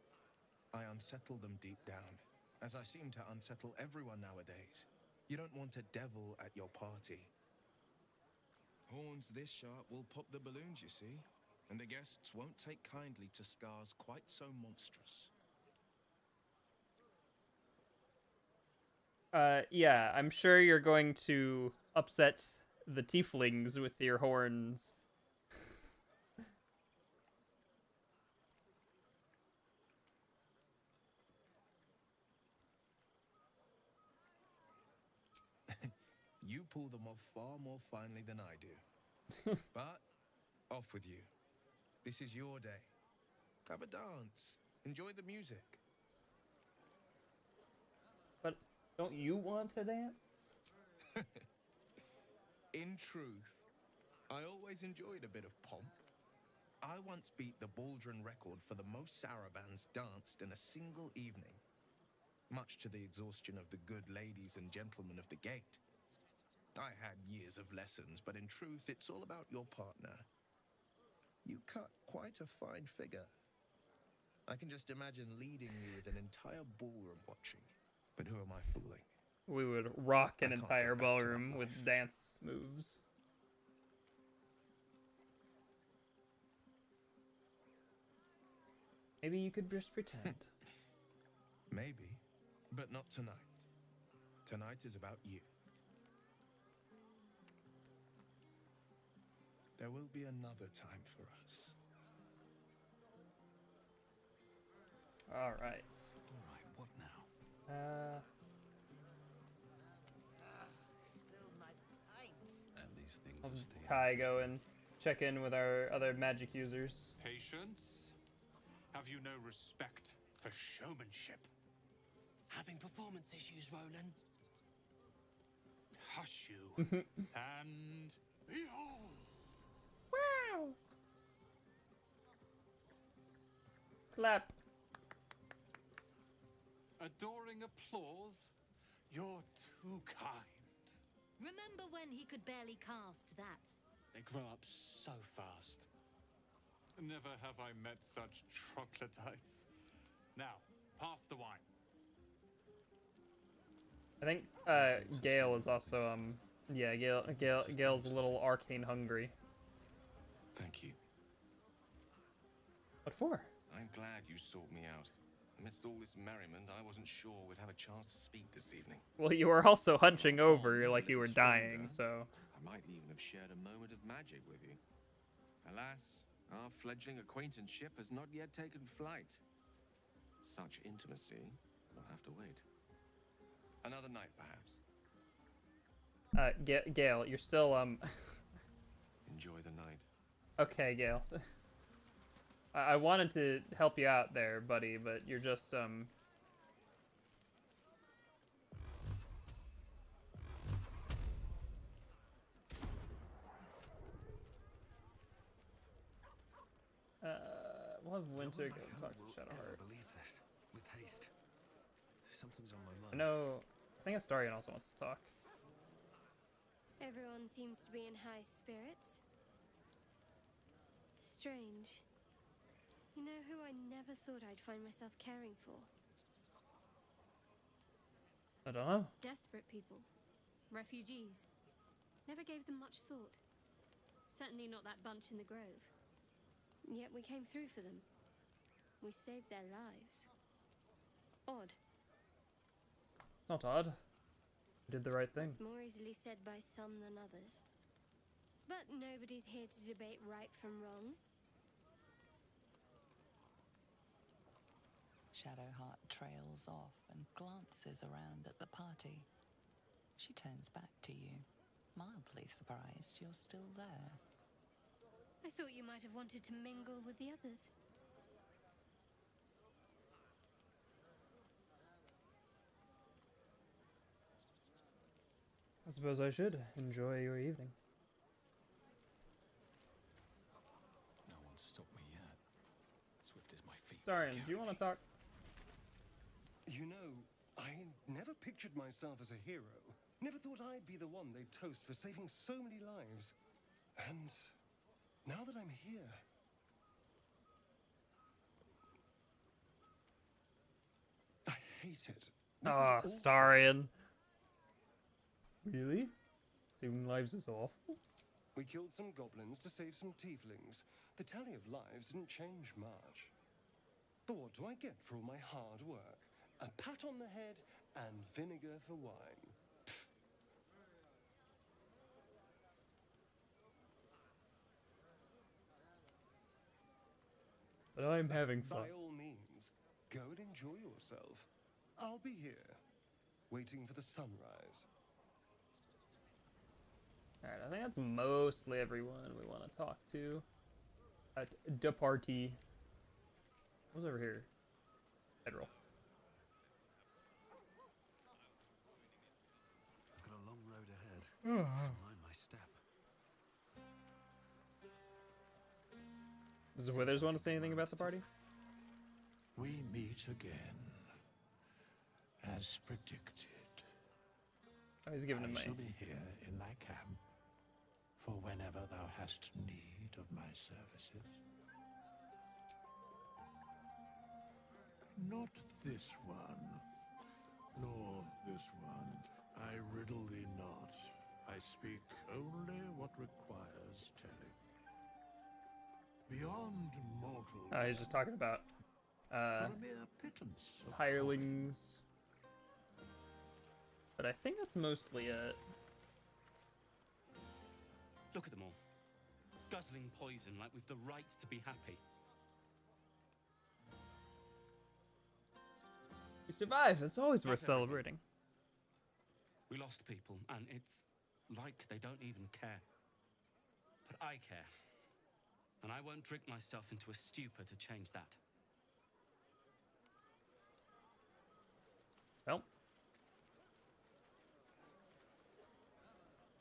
I unsettle them deep down, as I seem to unsettle everyone nowadays. You don't want a devil at your party. Horns this sharp will pop the balloons, you see, and the guests won't take kindly to scars quite so monstrous. Yeah, I'm sure you're going to upset the tieflings with your horns. You pull them off far more finely than I do. But off with you. This is your day. Have a dance. Enjoy the music. But don't you want to dance? In truth, I always enjoyed a bit of pomp. I once beat the Baldrin record for the most sarabands danced in a single evening, much to the exhaustion of the good ladies and gentlemen of the gate. I had years of lessons, but in truth, it's all about your partner. You cut quite a fine figure. I can just imagine leading you with an entire ballroom watching. But who am I fooling? We would rock an entire ballroom with dance moves. Maybe you could just pretend. Maybe, but not tonight. Tonight is about you. There will be another time for us. All right. All right, what now? And these things I'll are staying. Kai go and check in with our other magic users. Patience? Have you no respect for showmanship? Having performance issues, Roland? Hush you. And behold! Wow! Clap. Adoring applause? You're too kind. Remember when he could barely cast that? They grow up so fast. Never have I met such troglodytes. Now, pass the wine. I think Gale is also yeah, Gale's a little arcane hungry. Thank you. What for? I'm glad you sought me out. Amidst all this merriment, I wasn't sure we'd have a chance to speak this evening. Well, you were also hunching over like you were dying, so... I might even have shared a moment of magic with you. Alas, our fledgling acquaintanceship has not yet taken flight. Such intimacy will have to wait. Another night, perhaps. Gale, you're still, Enjoy the night. Okay, Gale. I wanted to help you out there, buddy, but you're just, we'll have Winter go talk to Shadowheart. Believe this. With haste. Something's on my mind. I think Astarion also wants to talk. Everyone seems to be in high spirits. Strange. You know who I never thought I'd find myself caring for? I don't know. Desperate people. Refugees. Never gave them much thought. Certainly not that bunch in the grove. Yet we came through for them. We saved their lives. Odd. It's not odd. You did the right thing. It's more easily said by some than others. But nobody's here to debate right from wrong. Shadowheart trails off and glances around at the party. She turns back to you, mildly surprised you're still there. I thought you might have wanted to mingle with the others. I suppose I should enjoy your evening. No one's stopped me yet. Swift as my feet. Astarion, do you want to talk? You know, I never pictured myself as a hero. Never thought I'd be the one they'd toast for saving so many lives. And now that I'm here... I hate it. Ah, Astarion. Really? Saving lives is awful. We killed some goblins to save some tieflings. The tally of lives didn't change much. But what do I get for all my hard work? A pat on the head and vinegar for wine. But I'm having fun. By all means, go and enjoy yourself. I'll be here, waiting for the sunrise. Alright, I think that's mostly everyone we want to talk to at the party. What's over here? Federal. I've got a long road ahead. Mind my step. Does the Withers want to say anything about the party? We meet again, as predicted. Oh, he's giving him I shall money. be here in thy camp, for whenever thou hast need of my services. Not this one, nor this one. I riddle thee not. I speak only what requires telling. Beyond mortal. Oh, he's just talking about for a mere pittance of hirelings. But I think that's mostly it. Look at them all. Guzzling poison like we've the right to be happy. We survived. That's always worth Not everyone. celebrating. We lost people, and it's like they don't even care. But I care. And I won't drink myself into a stupor to change that. Well.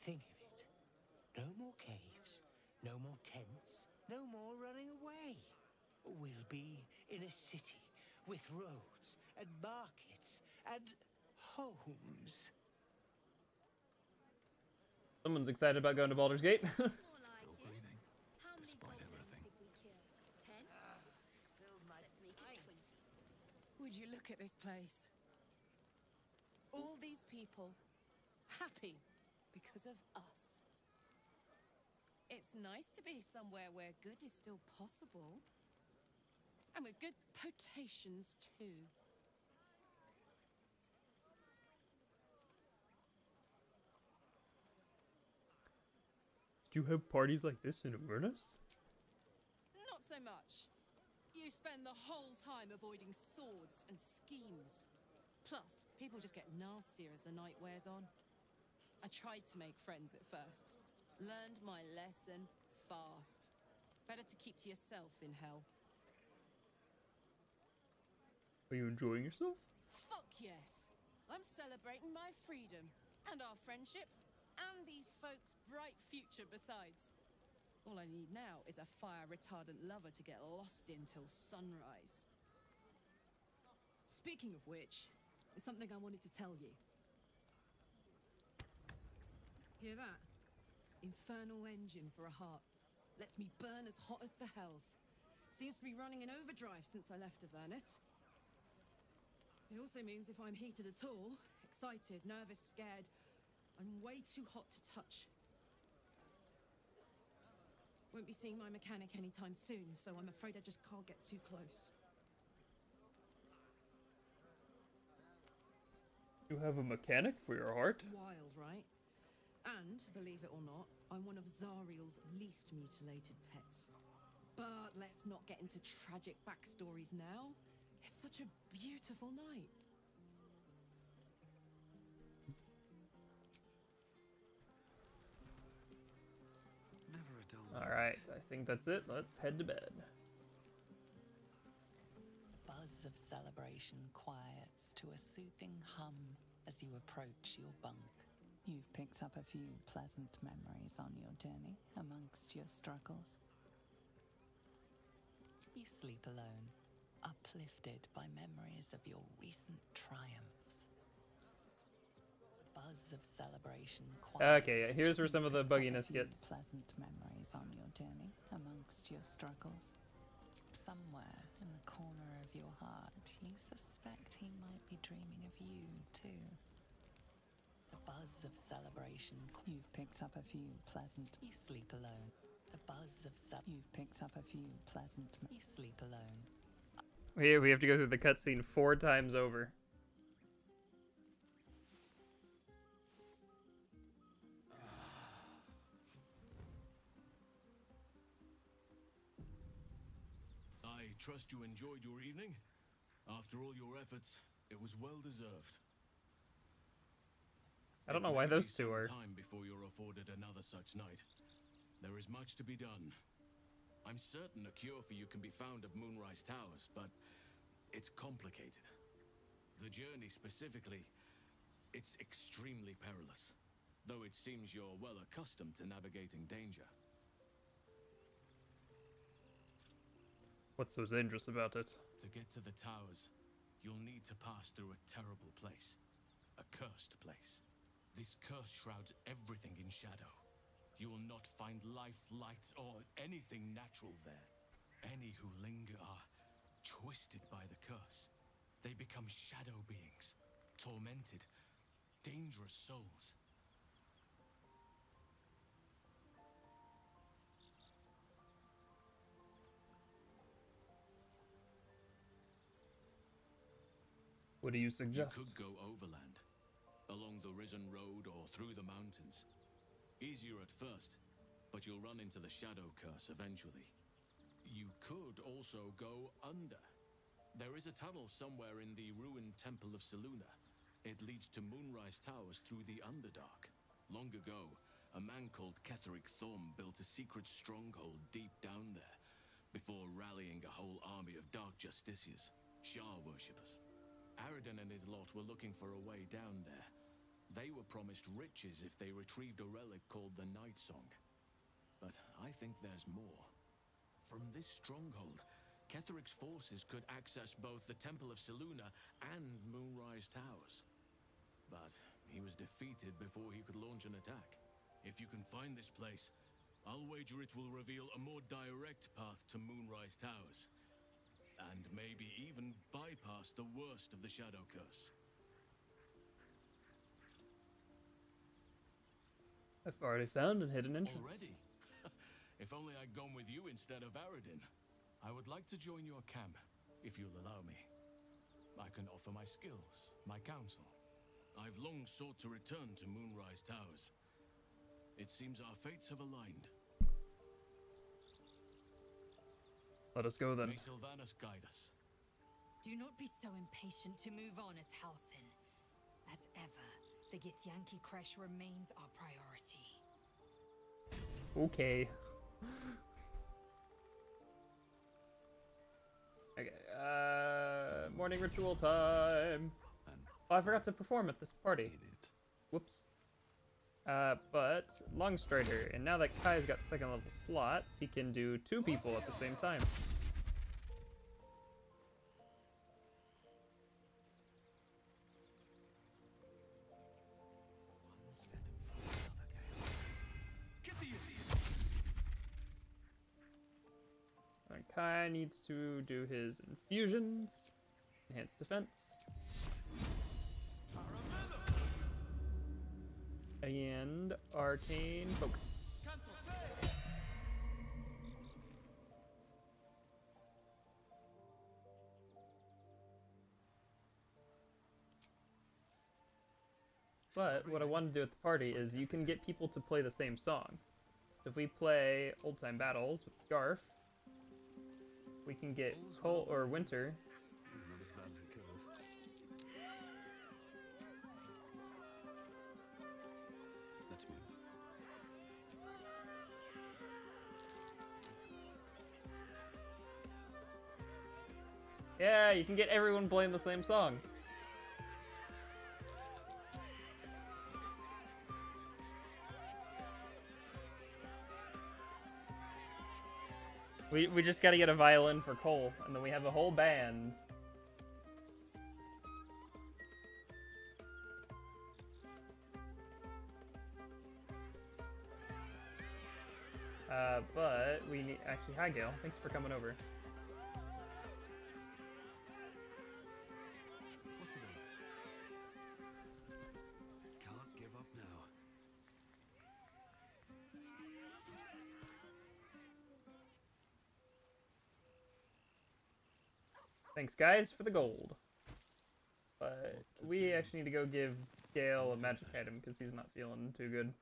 Think of it. No more caves, no more tents, no more running away. We'll be in a city with roads and markets and homes. Someone's excited about going to Baldur's Gate. Still breathing, despite everything. Would you look at this place? All these people happy because of us. It's nice to be somewhere where good is still possible. And with good potations too. Do you have parties like this in Avernus? Not so much. You spend the whole time avoiding swords and schemes. Plus, people just get nastier as the night wears on. I tried to make friends at first. Learned my lesson fast. Better to keep to yourself in hell. Are you enjoying yourself? Fuck yes. I'm celebrating my freedom and our friendship and these folks' bright future besides. All I need now is a fire-retardant lover to get lost in till sunrise. Speaking of which, there's something I wanted to tell you. Hear that? Infernal engine for a heart. Lets me burn as hot as the hells. Seems to be running in overdrive since I left Avernus. It also means if I'm heated at all, excited, nervous, scared, I'm way too hot to touch. Won't be seeing my mechanic anytime soon, so I'm afraid I just can't get too close. You have a mechanic for your heart? Wild, right? And, believe it or not, I'm one of Zariel's least mutilated pets. But let's not get into tragic backstories now. It's such a beautiful night. Never a dull Alright, I think that's it. Let's head to bed. Buzz of celebration quiets to a soothing hum as you approach your bunk. You've picked up a few pleasant memories on your journey amongst your struggles. You sleep alone, uplifted by memories of your recent triumphs. Buzz of celebration quiets. Okay, yeah, here's where some of the bugginess gets. Pleasant memories on your journey amongst your struggles. Somewhere in the corner of your heart, you suspect he might be dreaming of you too. The buzz of celebration. You've picked up a few pleasant. You sleep alone. The buzz of You've picked up a few pleasant. You sleep alone. We have to go through the cutscene 4 times over. I trust you enjoyed your evening. After all your efforts, it was well deserved. I don't know why those two are. Time before you're afforded another such night. There is much to be done. I'm certain a cure for you can be found at Moonrise Towers, but it's complicated. The journey specifically, it's extremely perilous, though it seems you're well accustomed to navigating danger. What's so dangerous about it? To get to the towers, you'll need to pass through a terrible place. A cursed place. This curse shrouds everything in shadow. You will not find life, light, or anything natural there. Any who linger are twisted by the curse. They become shadow beings, tormented, dangerous souls. What do you suggest? You could go overland, along the Risen Road or through the mountains. Easier at first, but you'll run into the shadow curse eventually. You could also go under. There is a tunnel somewhere in the ruined Temple of Selûne. It leads to Moonrise Towers through the Underdark. Long ago, a man called Ketheric Thorm built a secret stronghold deep down there, before rallying a whole army of Dark Justiciars, Shah worshippers. Aradin and his lot were looking for a way down there. They were promised riches if they retrieved a relic called the Night Song. But I think there's more. From this stronghold, Ketheric's forces could access both the Temple of Selûne and Moonrise Towers. But he was defeated before he could launch an attack. If you can find this place, I'll wager it will reveal a more direct path to Moonrise Towers. And maybe even bypass the worst of the Shadow Curse. I've already found a hidden entrance. Already? If only I'd gone with you instead of Aradin. I would like to join your camp, if you'll allow me. I can offer my skills, my counsel. I've long sought to return to Moonrise Towers. It seems our fates have aligned. Let us go then. May Sylvanas guide us. Do not be so impatient to move on as Halsin. As ever, the Githyanki Kresh remains our priority. Okay. Okay, morning ritual time. Oh, I forgot to perform at this party. Whoops. But Longstrider, and now that Kai's got second level slots, he can do 2 people at the same time. And Kai needs to do his infusions, enhanced defense, and arcane focus. But what I want to do at the party is you can get people to play the same song. So if we play Old Time Battles with Garf, we can get Cold or Winter. Not as bad as it could have. Let's move. Yeah, you can get everyone playing the same song. We just gotta get a violin for Cole, and then we have a whole band. But we need... Actually, hi Gail. Thanks for coming over. What to do? Can't give up now. Thanks, guys, for the gold. But we actually need to go give Gale a magic item because he's not feeling too good.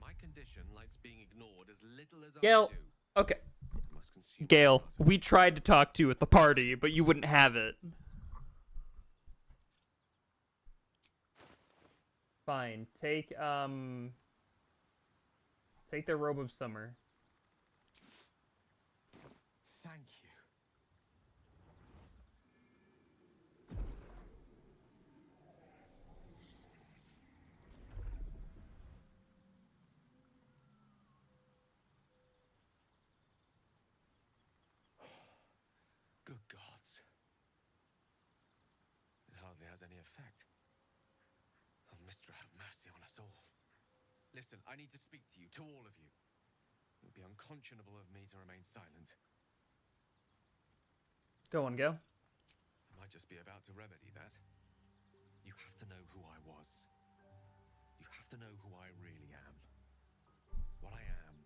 My condition likes being ignored as little as Gale, I do. okay. must consume. Gale, we tried to talk to you at the party, but you wouldn't have it. Fine. Take the robe of summer. Thank you. Good gods. It hardly has any effect. Oh, Mistra, have mercy on us all. Listen, I need to speak to you, to all of you. It would be unconscionable of me to remain silent. Go on, Gale. I might just be about to remedy that. You have to know who I was. You have to know who I really am. What I am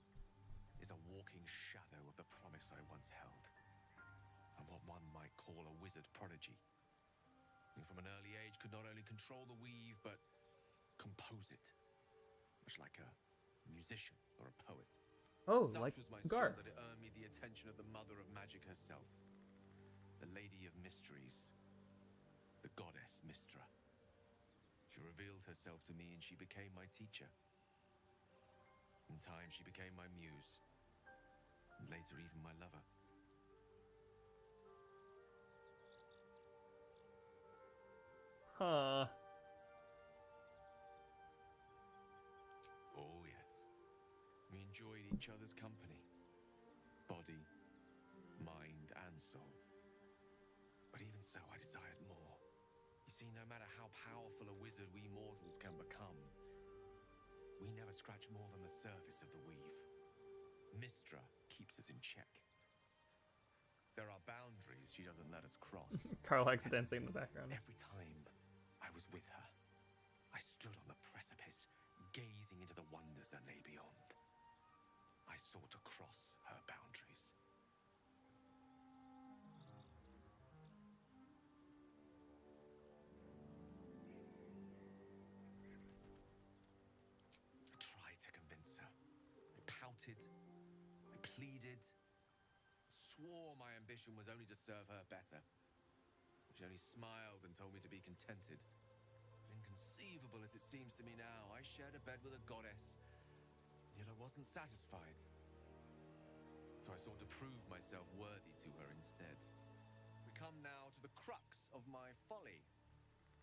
is a walking shadow of the promise I once held. I'm what one might call a wizard prodigy. Who from an early age could not only control the weave, but compose it. Much like a musician or a poet. Oh, Such like was my Garth. skill that it earned me the attention of the mother of magic herself. The Lady of Mysteries. The goddess Mistra. She revealed herself to me and she became my teacher. In time she became my muse. And later even my lover. Huh. Oh yes. We enjoyed each other's company. Body, mind and soul. But even so, I desired more. You see, no matter how powerful a wizard we mortals can become, we never scratch more than the surface of the weave. Mistra keeps us in check. There are boundaries she doesn't let us cross. Carlax dancing in the background. Every time I was with her, I stood on the precipice, gazing into the wonders that lay beyond. I sought to cross her boundaries. I tried to convince her. I pouted. I pleaded. Swore my ambition was only to serve her better. She only smiled and told me to be contented. Inconceivable as it seems to me now, I shared a bed with a goddess, yet I wasn't satisfied. So I sought to prove myself worthy to her instead. We come now to the crux of my folly.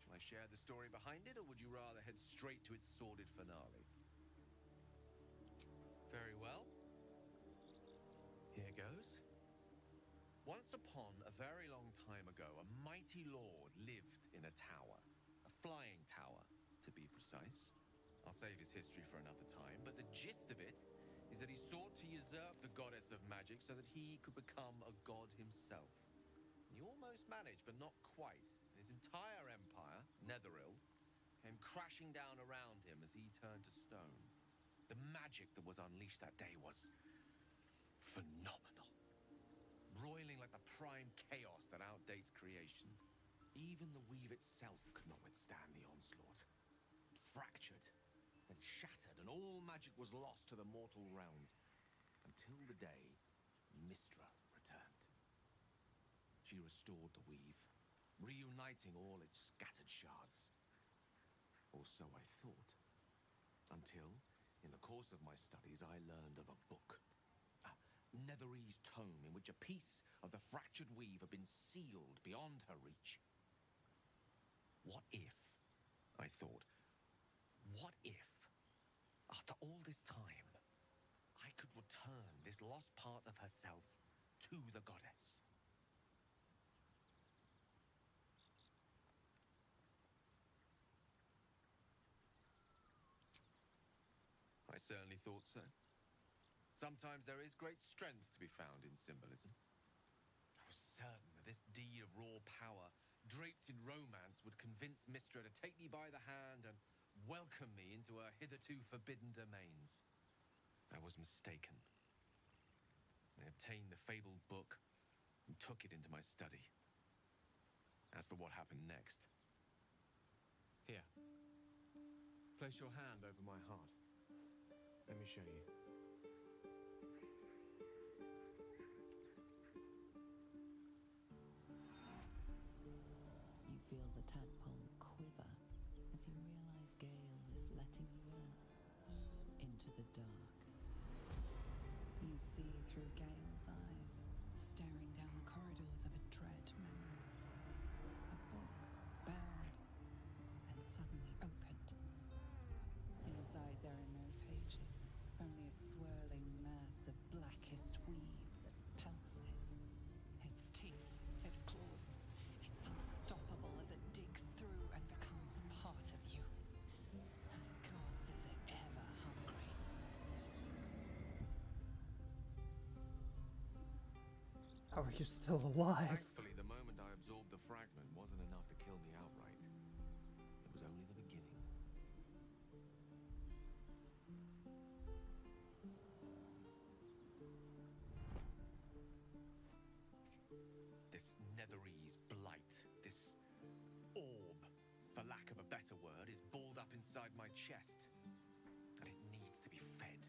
Shall I share the story behind it, or would you rather head straight to its sordid finale? Very well. Here goes. Once upon a very long time ago, a mighty lord lived in a tower. A flying tower, to be precise. I'll save his history for another time, but the gist of it is that he sought to usurp the goddess of magic so that he could become a god himself. He almost managed, but not quite. His entire empire, Netheril, came crashing down around him as he turned to stone. The magic that was unleashed that day was phenomenal. Roiling like the prime chaos that outdates creation. Even the weave itself could not withstand the onslaught. It fractured, then shattered, and all magic was lost to the mortal realms. Until the day Mistra returned. She restored the weave, reuniting all its scattered shards. Or so I thought. Until, in the course of my studies, I learned of a book. Netherese tome in which a piece of the fractured weave had been sealed beyond her reach. What if, I thought, what if, after all this time, I could return this lost part of herself to the goddess? I certainly thought so. Sometimes there is great strength to be found in symbolism. I was certain that this deed of raw power, draped in romance, would convince Mistra to take me by the hand and welcome me into her hitherto forbidden domains. I was mistaken. I obtained the fabled book and took it into my study. As for what happened next... Here. Place your hand over my heart. Let me show you. feel the tadpole quiver as you realize Gale is letting you into the dark. You see through Gale's eyes, staring down the corridors of a dread memory. A book bound and suddenly opened. Inside there are no pages, only a swirling mass of blackest weave that pounces. Its teeth, its claws, it's unstoppable as it digs through and becomes part of you. And gods, is it ever hungry. How are you still alive? Thankfully, the moment I absorbed the fragment wasn't enough to kill me outright. It was only the beginning. This netherese blight, this orb, for lack of a better word, is balled up inside my chest. And it needs to be fed.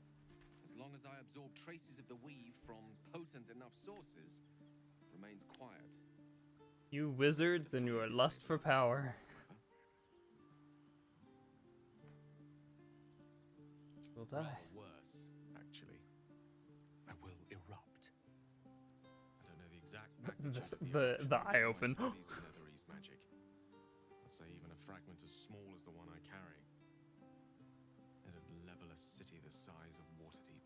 As long as I absorb traces of the weave from potent enough sources, it remains quiet. You wizards and your lust for power. Will die. Rather worse, actually. I will erupt. I don't know the exact magnitude of the eye open. studies of netherese magic. Let's say even a fragment as small as the one I carry. It'd level a city the size of Waterdeep.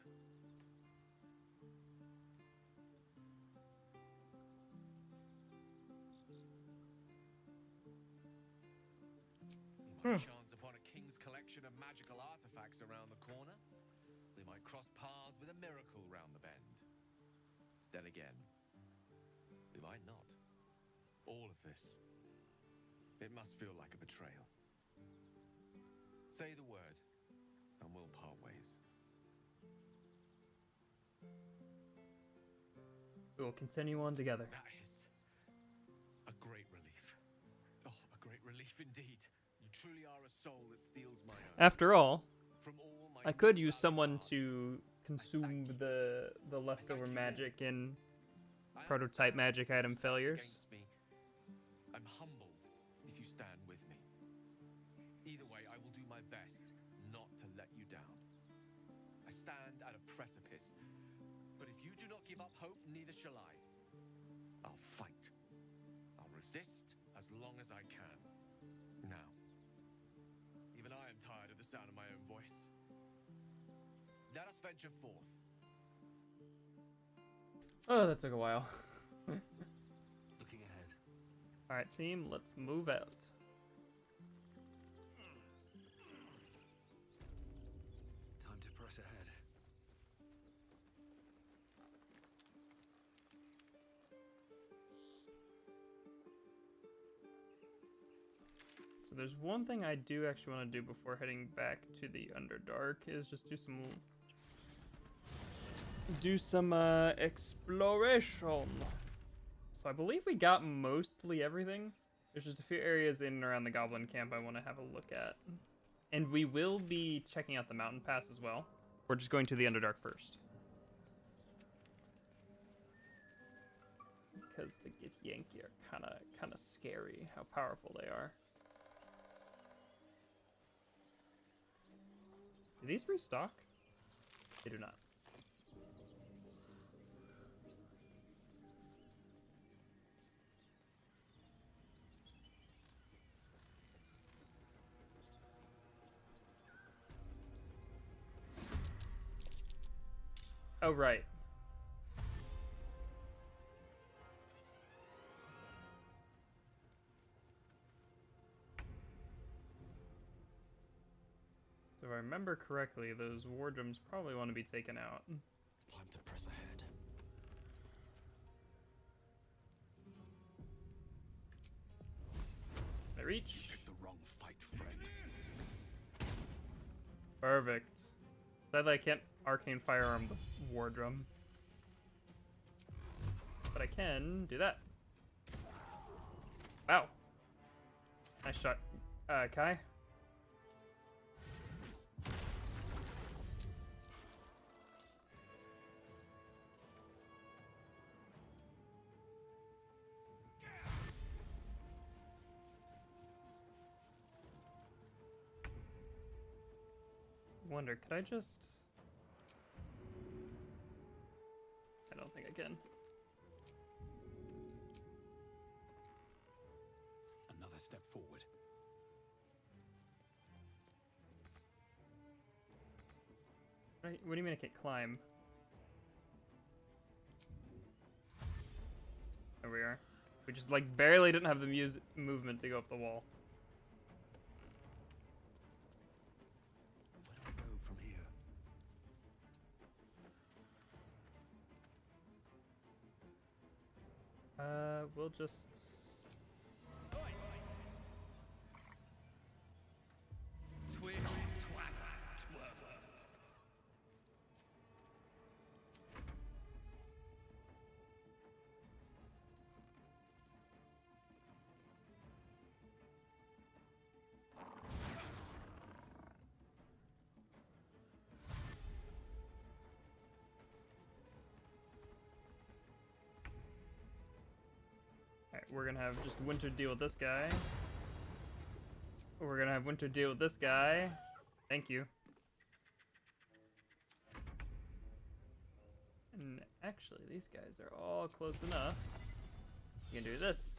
We might chance upon a king's collection of magical artifacts around the corner. We might cross paths with a miracle round the bend. Then again, we might not. All of this. It must feel like a betrayal. Say the word, and we'll part ways. We will continue on together. That is a great relief. Oh, a great relief indeed. You truly are a soul that steals my own. After all, From all my I could use someone to consume the leftover magic in prototype magic item failures. Against me. I'm humbled if you stand with me. Either way, I will do my best not to let you down. I stand at a precipice, but if you do not give up hope, neither shall I. I'll fight. I'll resist as long as I can. Now, even I am tired of the sound of my own voice. Let us venture forth. Oh, that took a while. Looking ahead. Alright, team, let's move out. Time to press ahead. So there's one thing I do actually want to do before heading back to the Underdark is just do some exploration. So I believe we got mostly everything. There's just a few areas in and around the Goblin Camp I want to have a look at. And we will be checking out the mountain pass as well. We're just going to the Underdark first. Because the Githyanki are kind of scary, how powerful they are. Do these restock? They do not. Oh, right. So if I remember correctly, those wardrooms probably want to be taken out. Time to press ahead. I reach. Picked the wrong fight, friend. Perfect. Sadly, I can't arcane firearm the wardroom. But I can do that. Wow. Nice shot, Kai. wonder, could I just... I don't think I can. Another step forward. Right, what do you mean I can't climb? There we are. We just like barely didn't have the movement to go up the wall. Where do we go from here? We'll just... Alright, we're gonna have just Winter deal with this guy. We're gonna have Winter deal with this guy. Thank you. And actually, these guys are all close enough. You can do this.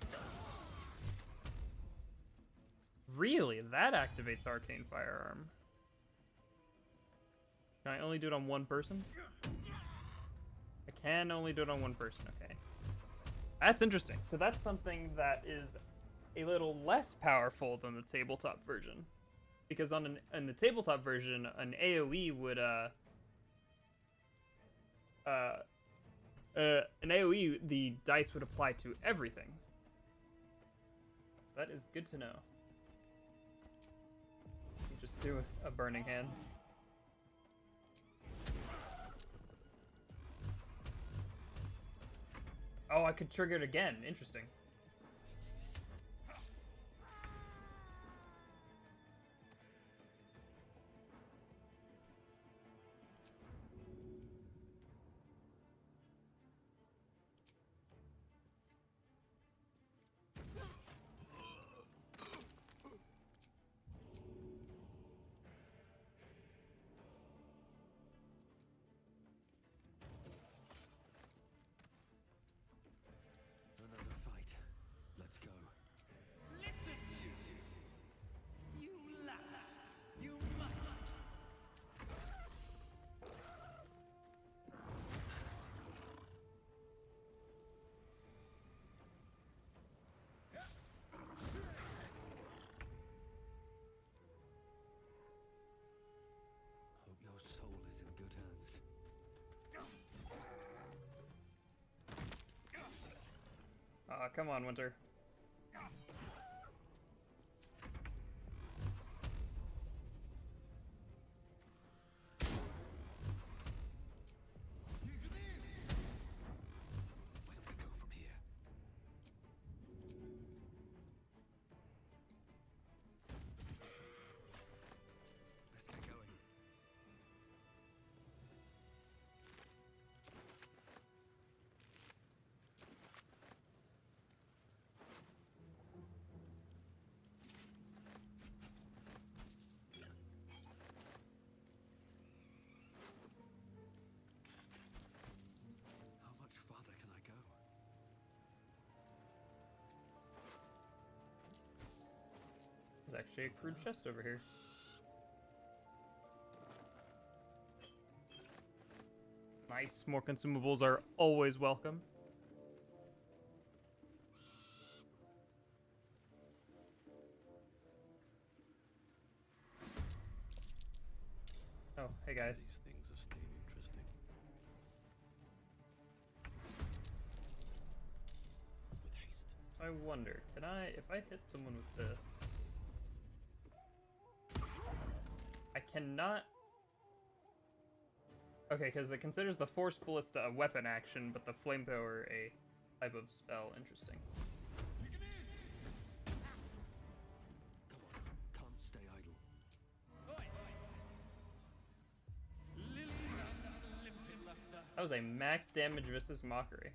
Really? That activates Arcane Firearm. Can I only do it on one person? I can only do it on one person, okay. That's interesting. So that's something that is a little less powerful than the tabletop version. Because on in the tabletop version, an AoE would, an AoE, the dice would apply to everything. So that is good to know. You just do a Burning Hands. Oh, I could trigger it again. Interesting. Another fight. Let's go. Listen, you! You lass! You must! Hope your soul is in good hands. Aw, come on, Winter. Where do we go from here? Let's get going. How much farther can I go? There's actually a crude chest over here. Nice. More consumables are always welcome. Oh, hey guys. These things are staying interesting. With haste. I wonder, can I, if I hit someone with this... I cannot... Okay, because it considers the Force Ballista a weapon action, but the Flamethrower a type of spell. Interesting. Come on, can't stay idle. That was a max damage versus Mockery.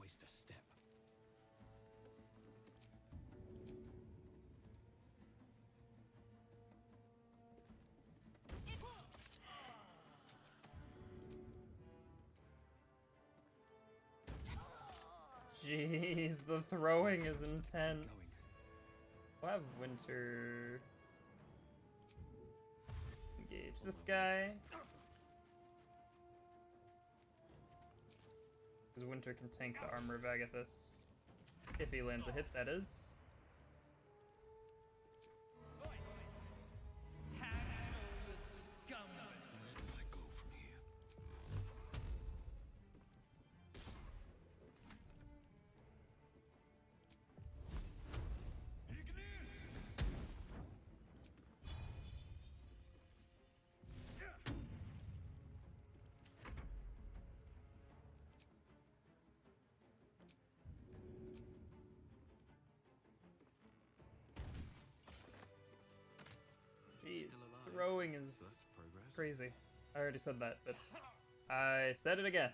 waste a step. Jeez, the throwing is intense. We'll have Winter engage this guy. Because Winter can tank the armor of Agathis. If he lands a hit, that is. Jeez, throwing is crazy. I already said that, but I said it again.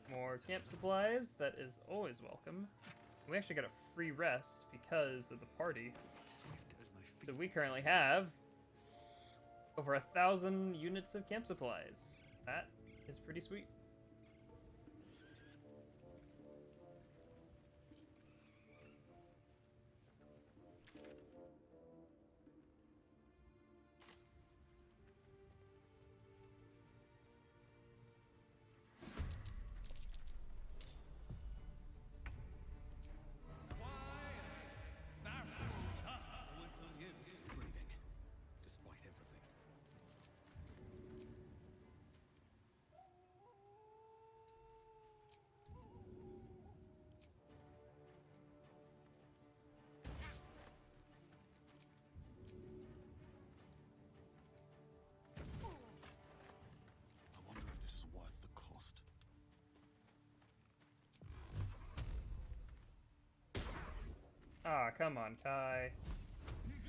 More camp supplies, that is always welcome. We actually got a free rest because of the party. So we currently have over 1,000 units of camp supplies. That is pretty sweet. Ah, come on, Kai. These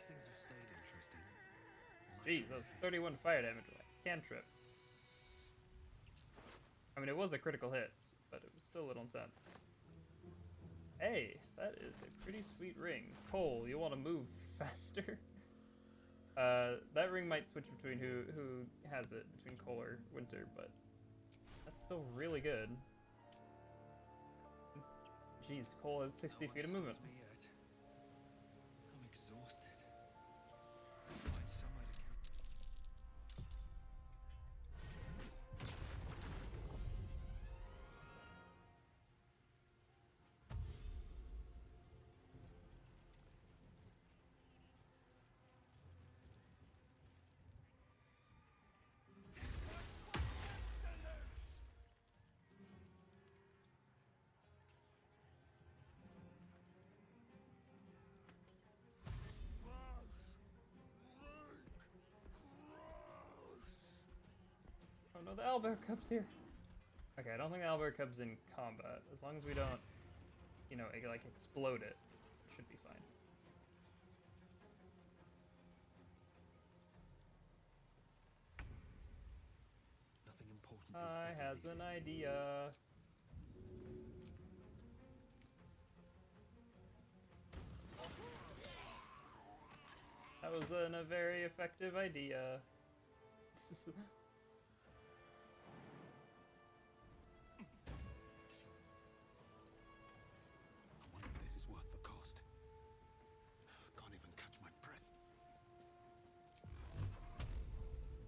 things have stayed interesting. Jeez, that was 31 fire damage with a cantrip. I mean, it was a critical hit, but it was still a little intense. Hey, that is a pretty sweet ring. Cole, you want to move faster? That ring might switch between who has it, between Cole or Winter, but that's still really good. Jeez, Cole has 60 feet of movement. I'm exhausted. I'll find somewhere to Oh no, the Owlbear Cub's here. Okay, I don't think the Owlbear Cub's in combat. As long as we don't, you know, like explode it, should be fine. Nothing important. I has an idea. That was a very effective idea. I wonder if this is worth the cost. Can't even catch my breath.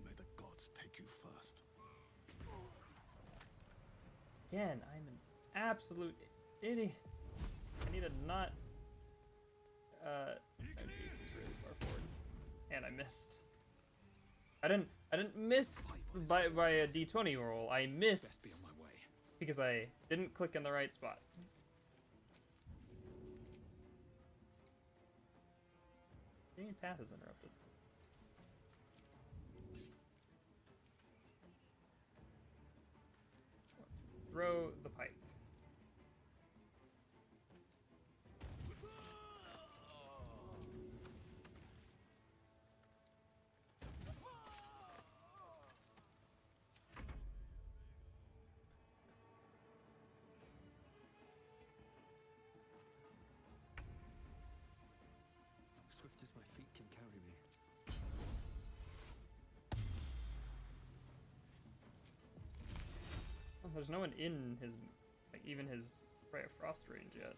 May the gods take you first. Again, I'm an absolute idiot. I need to not. Oh jeez, it's really far forward, and I missed. I didn't miss by a d20 roll. I missed because I didn't click in the right spot. Any path is interrupted. throw the pike. Swift as my feet can carry me. Oh, there's no one in his, like, even his Ray of Frost range yet.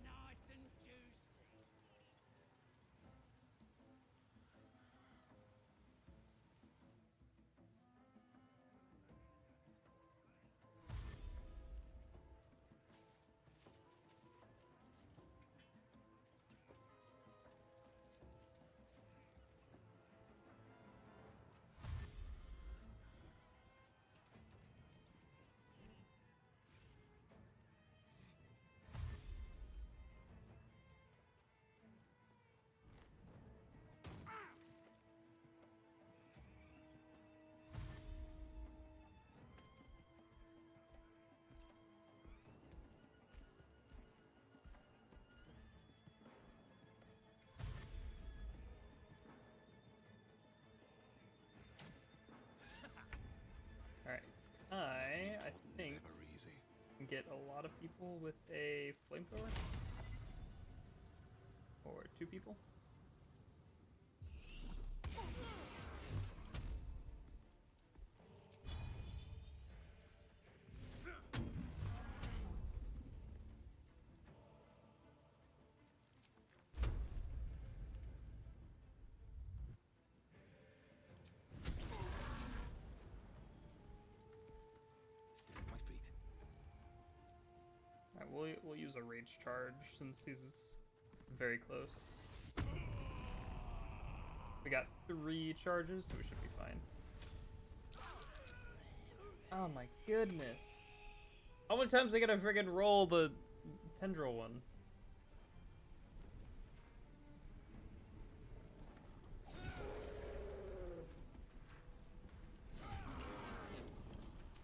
Nice and juicy. Alright, I think can get a lot of people with a flamethrower. Or 2 people. Alright, we'll use a rage charge since he's very close. We got 3 charges, so we should be fine. Oh my goodness. How many times I gotta friggin' roll the tendril one?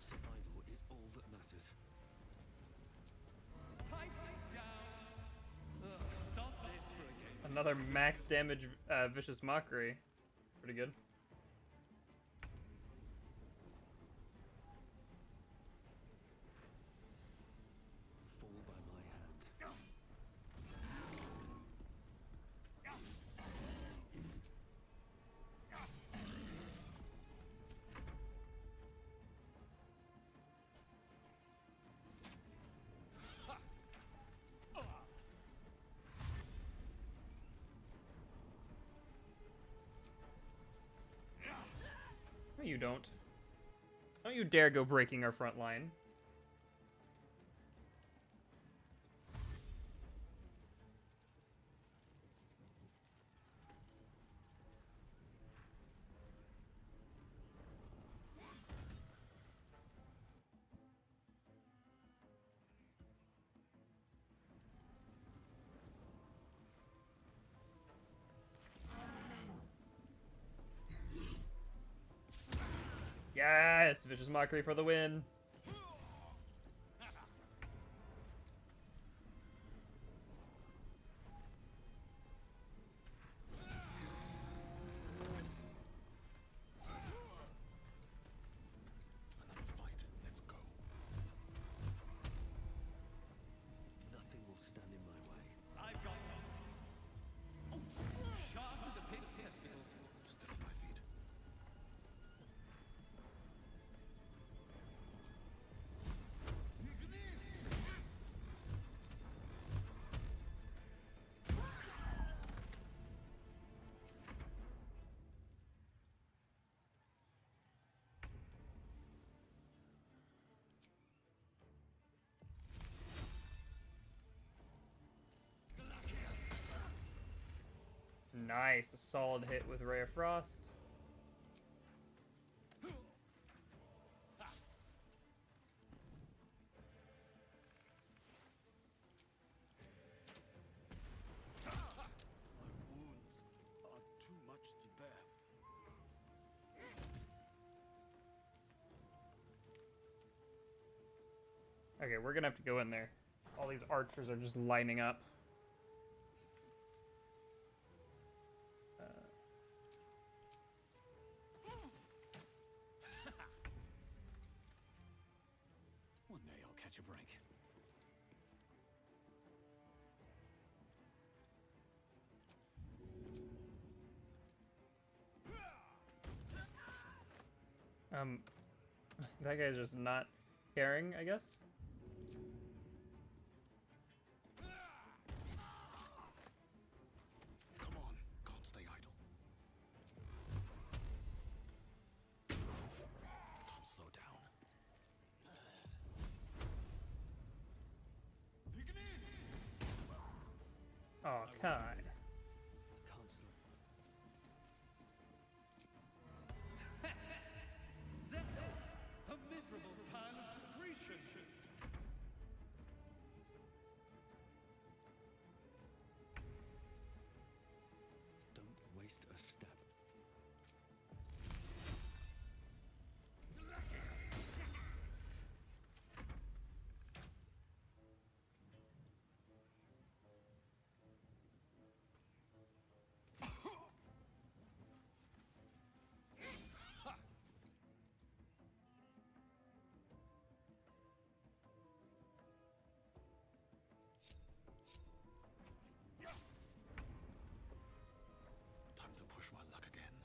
Survival is all that matters. Another max damage Vicious Mockery. Pretty good. Fall by my hand. No, you don't. Don't you dare go breaking our front line. Yes! Vicious Mockery for the win. Nothing will stand in my way. I've got sharp as a pig's testicle. Still on my feet. Nice, a solid hit with Ray of Frost. Okay, we're gonna have to go in there. All these archers are just lining up. One day I'll catch a break. That guy's just not caring, I guess. Come on, can't stay idle. Can't slow down. Oh, God. Can't slow. A miserable pile of secretion. Don't waste a step. Time to push my luck again.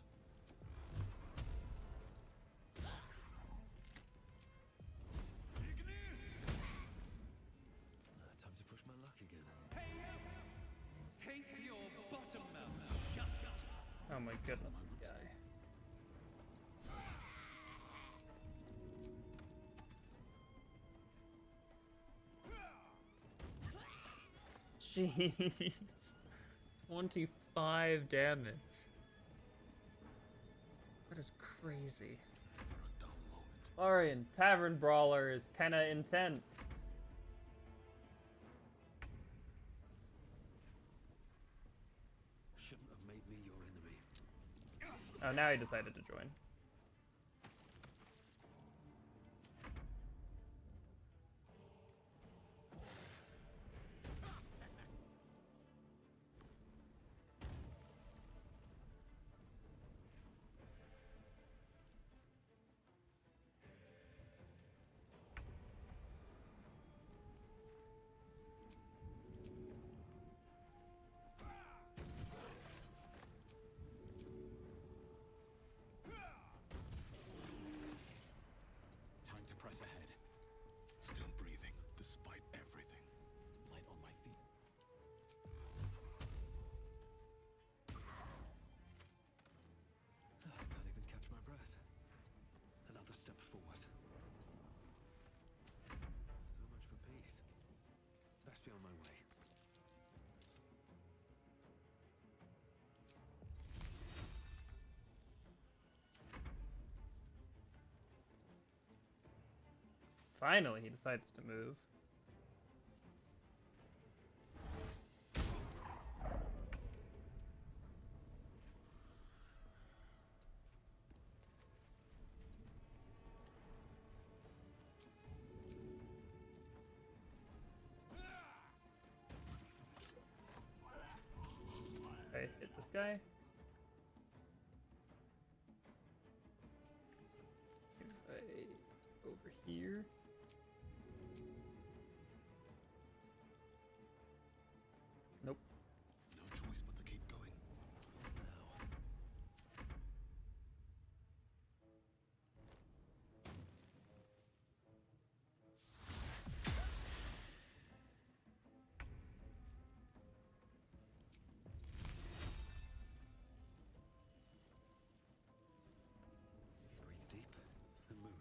Time to push my luck again. Take your bottom mouth shut. Oh my goodness, this guy. Jeez. 25 damage. That is crazy. Larian, Tavern Brawler is kinda intense. Shouldn't have made me your enemy. Oh, now he decided to join. Time to press ahead. Still breathing, despite everything. Light on my feet. I can't even catch my breath. Another step forward. So much for peace. Best be on my way. Finally, he decides to move. Okay, hit this guy. Over here. Nope. No choice but to keep going. Now. Breathe deep and move.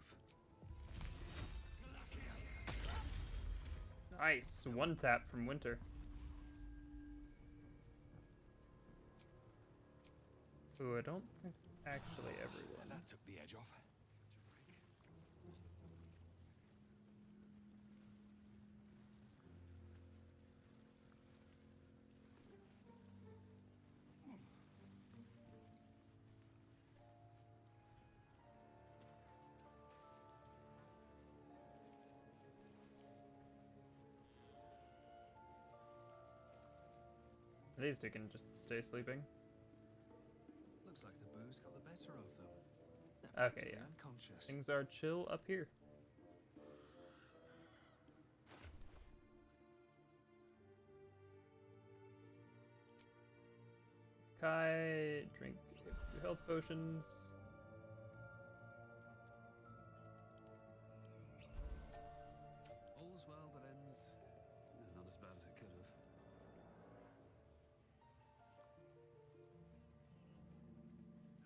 Nice. One tap from Winter. Ooh, I don't think it's actually everyone. That took the edge off. These two can just stay sleeping. Looks like the booze got the better of them. They're Okay, practically yeah. unconscious. Things are chill up here. Kai, drink your health potions. All's well that ends not as bad as it could have.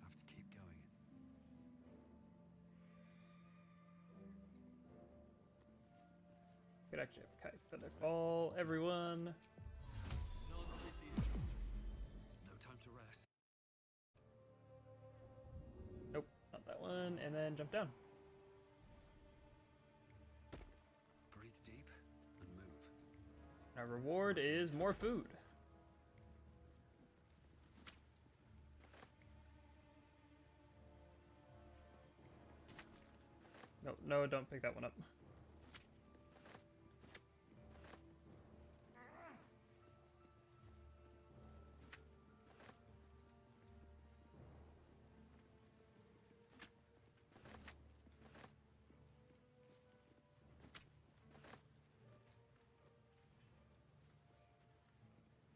Have to keep going. Could actually have Kai feather fall, everyone. No time to rest. Nope, not that one. And then jump down. Breathe deep and move. Our reward is more food. No, no, don't pick that one up.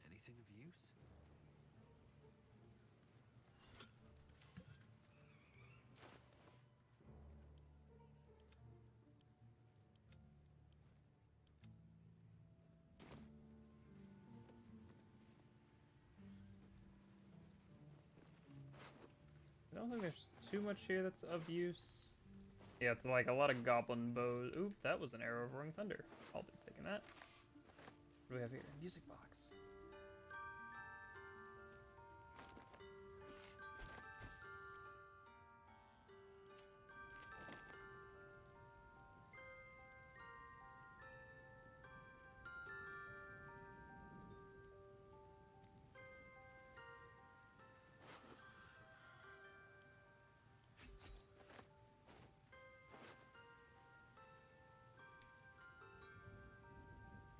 Anything of use? I don't think there's too much here that's of use. Yeah, it's like a lot of goblin bows. Oop, that was an arrow of roaring thunder. I'll be taking that. What do we have here? Music box.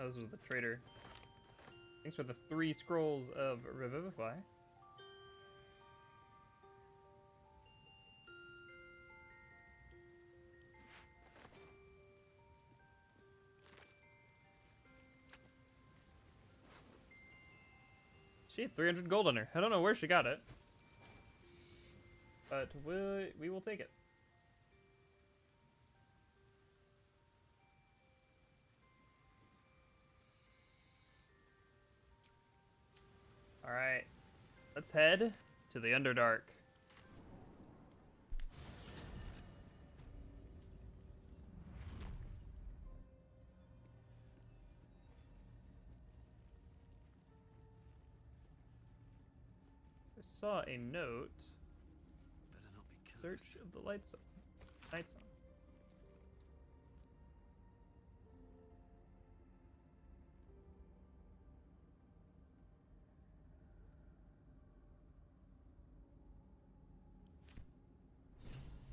Oh, this was the trader. Thanks for the 3 scrolls of Revivify. She had 300 gold on her. I don't know where she got it. But we will take it. Alright, let's head to the Underdark. I saw a note. Better not be careless. Search of the Light Song. Night Song.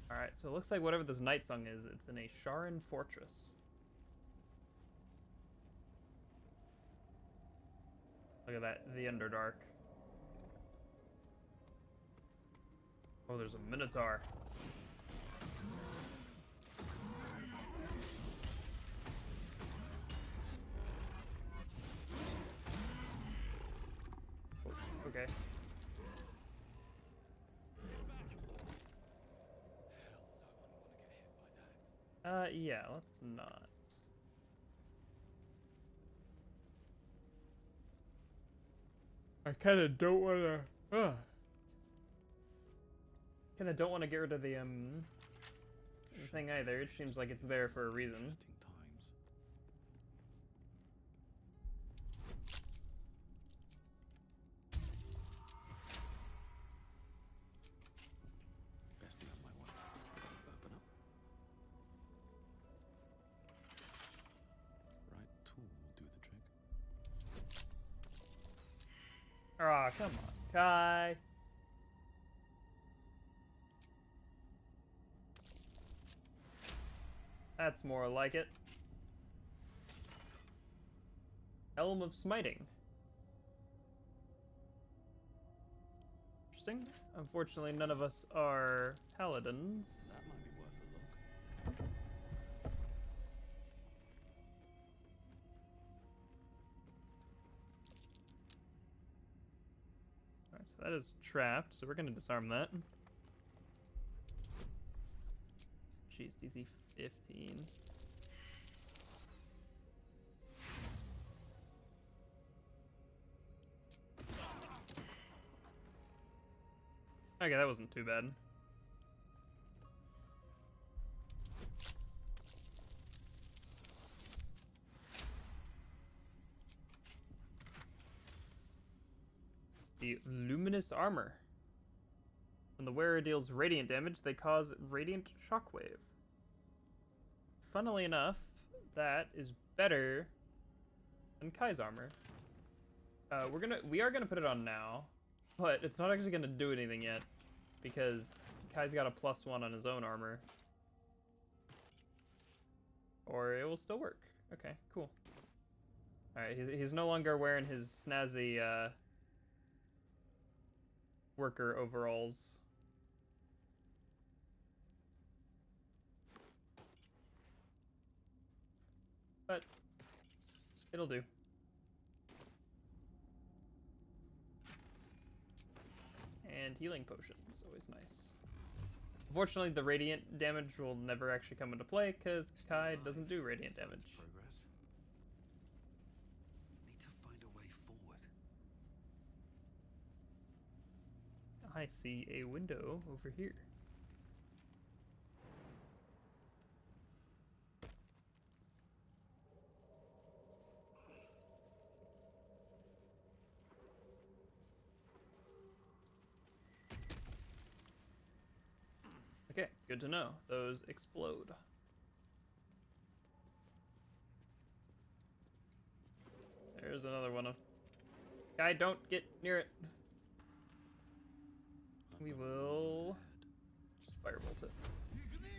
Alright, so it looks like whatever this Night Song is, it's in a Sharan fortress. Look at that, the Underdark. Oh, there's a Minotaur. Oh, okay. Yeah, let's not. I kinda don't wanna... Kinda don't wanna get rid of the, thing either. It seems like it's there for a reason. Best be on my way. Open up. Right tool will do the trick. Aw, come on, Kai. That's more like it. Helm of Smiting. interesting. Unfortunately, none of us are paladins. That might be worth a look. Alright, so that is trapped, so we're gonna disarm that. Jeez, DC 15. Okay, that wasn't too bad. The luminous armor. When the wearer deals radiant damage, they cause radiant shockwave. Funnily enough, that is better than Kai's armor. We are gonna put it on now, but it's not actually gonna do anything yet because Kai's got a +1 on his own armor. Or it will still work. Okay, cool. Alright, he's no longer wearing his snazzy worker overalls. But it'll do. And healing potions, always nice. Unfortunately, the radiant damage will never actually come into play because Kai doesn't do radiant damage. Progress. Need to find a way forward. I see a window over here. Okay, good to know. Those explode. There's another one. Guy, don't get near it. We will just firebolt it. I've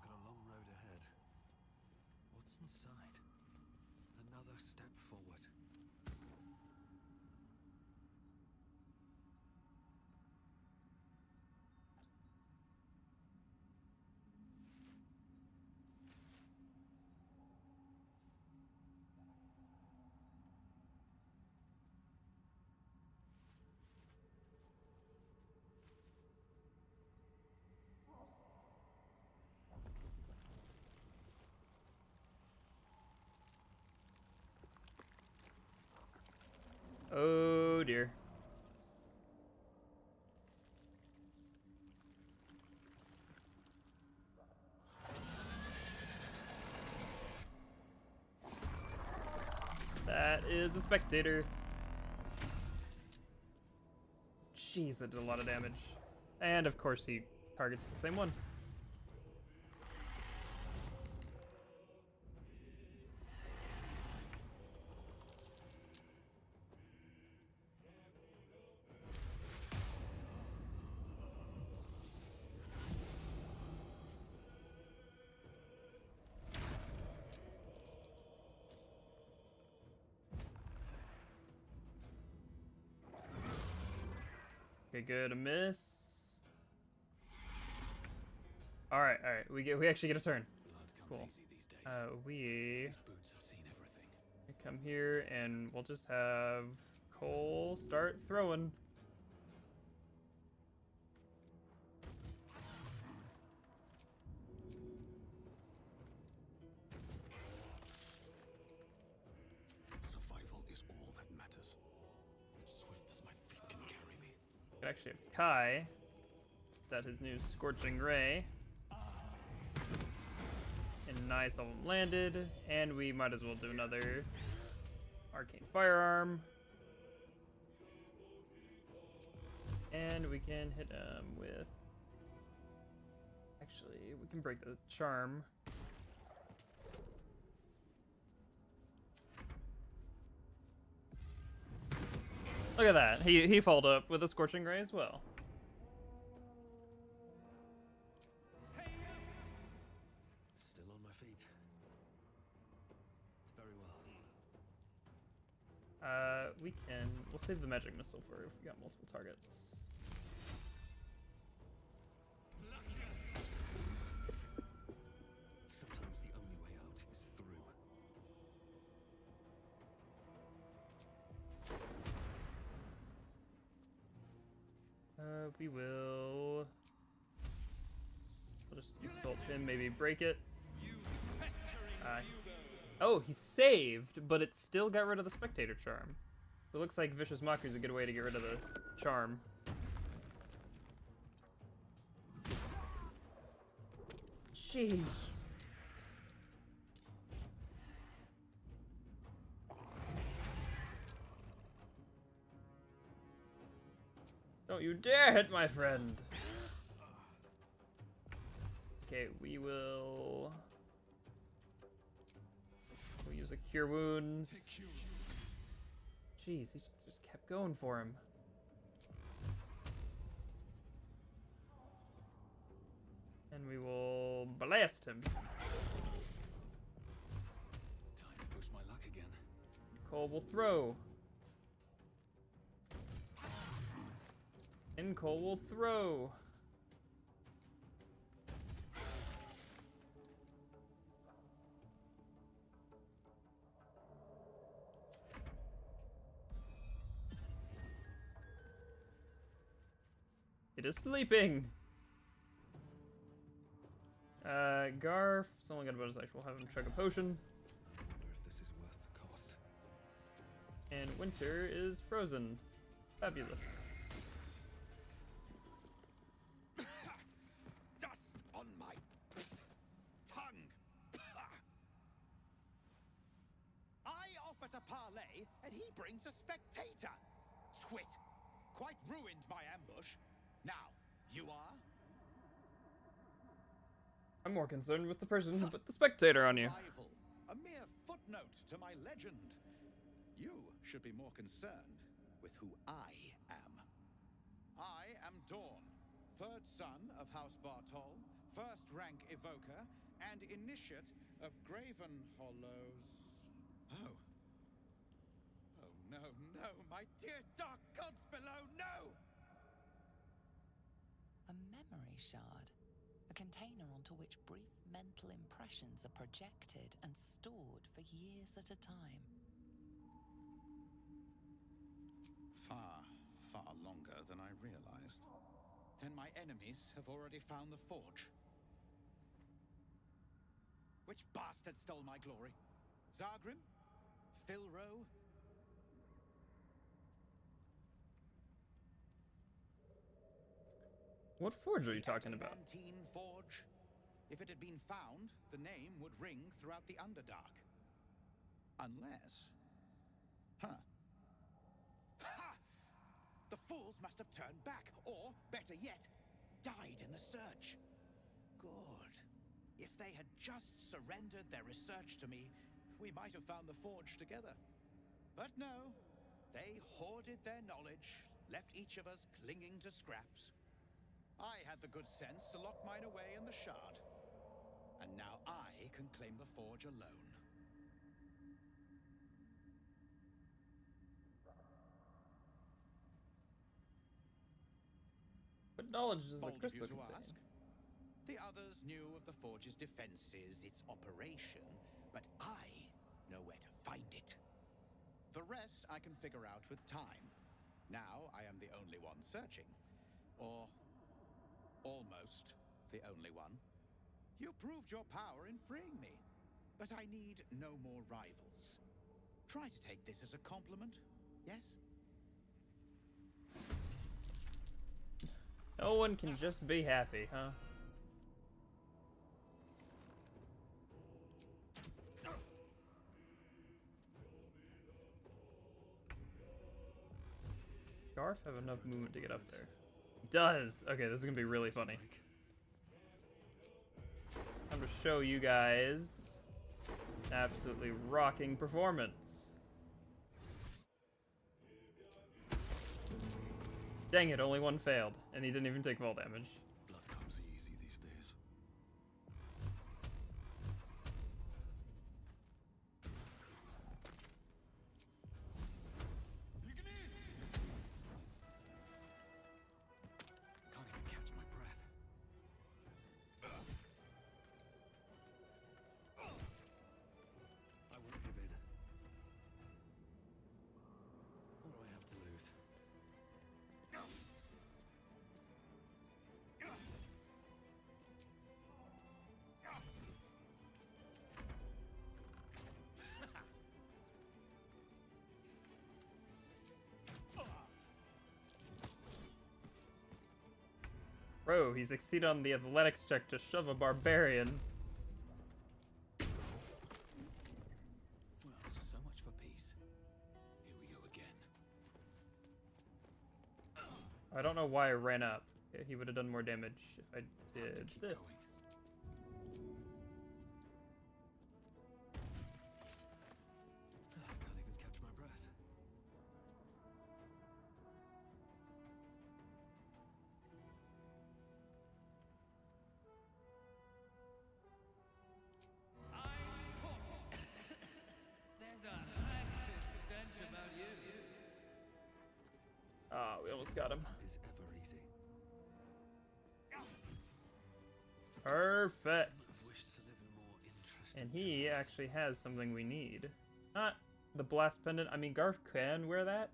got a long road ahead. What's inside? Another step forward. Oh dear. That is a spectator. Jeez, that did a lot of damage. And of course he targets the same one. Okay, good. A miss. All right. We actually get a turn. Cool. We come here and we'll just have Cole start throwing. Survival is all that matters. Swift as my feet can carry me. We can actually have Kai set his new Scorching Ray. And nice, all of them landed. And we might as well do another Arcane Firearm. And we can hit him with... Actually, we can break the charm. Look at that. He followed up with a Scorching Ray as well. Still on my feet. Very well. We'll save the magic missile for if we got multiple targets. Sometimes the only way out is through. We'll just assault him, maybe break it. Oh, he saved, but it still got rid of the spectator charm. So it looks like Vicious Mockery is a good way to get rid of the charm. Jeez. Don't you dare hit my friend! Okay, we'll use a Cure Wounds. Jeez, he just kept going for him. And we will blast him. Time to push my luck again. Cole will throw. And Cole will throw. It is sleeping. Garf, someone got a bonus action. We'll have him chug a potion. I wonder if this is worth the cost. And Winter is frozen. Fabulous. Dust on my tongue. I offer to parley, and he brings a spectator. Twit. Quite ruined my ambush. Now, you are? I'm more concerned with the person who put the spectator on you. Rival. A mere footnote to my legend. You should be more concerned with who I am. I am Dawn, third son of House Bartol, first rank evoker, and initiate of Graven Hollows. Oh. Oh, no, no, my dear dark gods below, no! A memory shard. A container onto which brief mental impressions are projected and stored for years at a time. Far, far longer than I realized. Then my enemies have already found the forge. Which bastard stole my glory? Zargrim? Philro? What forge are you talking about? Adamantine forge. If it had been found, the name would ring throughout the Underdark. Unless... Huh. Ha! The fools must have turned back, or, better yet, died in the search. Good. If they had just surrendered their research to me, we might have found the forge together. But no. They hoarded their knowledge, left each of us clinging to scraps. I had the good sense to lock mine away in the shard. And now I can claim the forge alone. What knowledge does the Bold of crystal you to contain? ask. The others knew of the forge's defenses, its operation, but I know where to find it. The rest I can figure out with time. Now I am the only one searching. Or... almost the only one. You proved your power in freeing me, but I need no more rivals. Try to take this as a compliment, yes? No one can just be happy, huh? Garf have enough movement to get up there? He does! Okay, this is gonna be really funny. I'm to show you guys absolutely rocking performance. Dang it, only one failed, and he didn't even take fall damage. Blood comes easy these days. pro. He succeeded on the athletics check to shove a barbarian. Well, so much for peace. Here we go again. I don't know why I ran up. He would have done more damage if I did this. I can't even catch my breath. There's a high-pitched stench about you. Ah, we almost got him. Is ever easy. Perfect. I've wished to live in more interesting. And he actually has something we need. Not the blast pendant. I mean, Garth can wear that,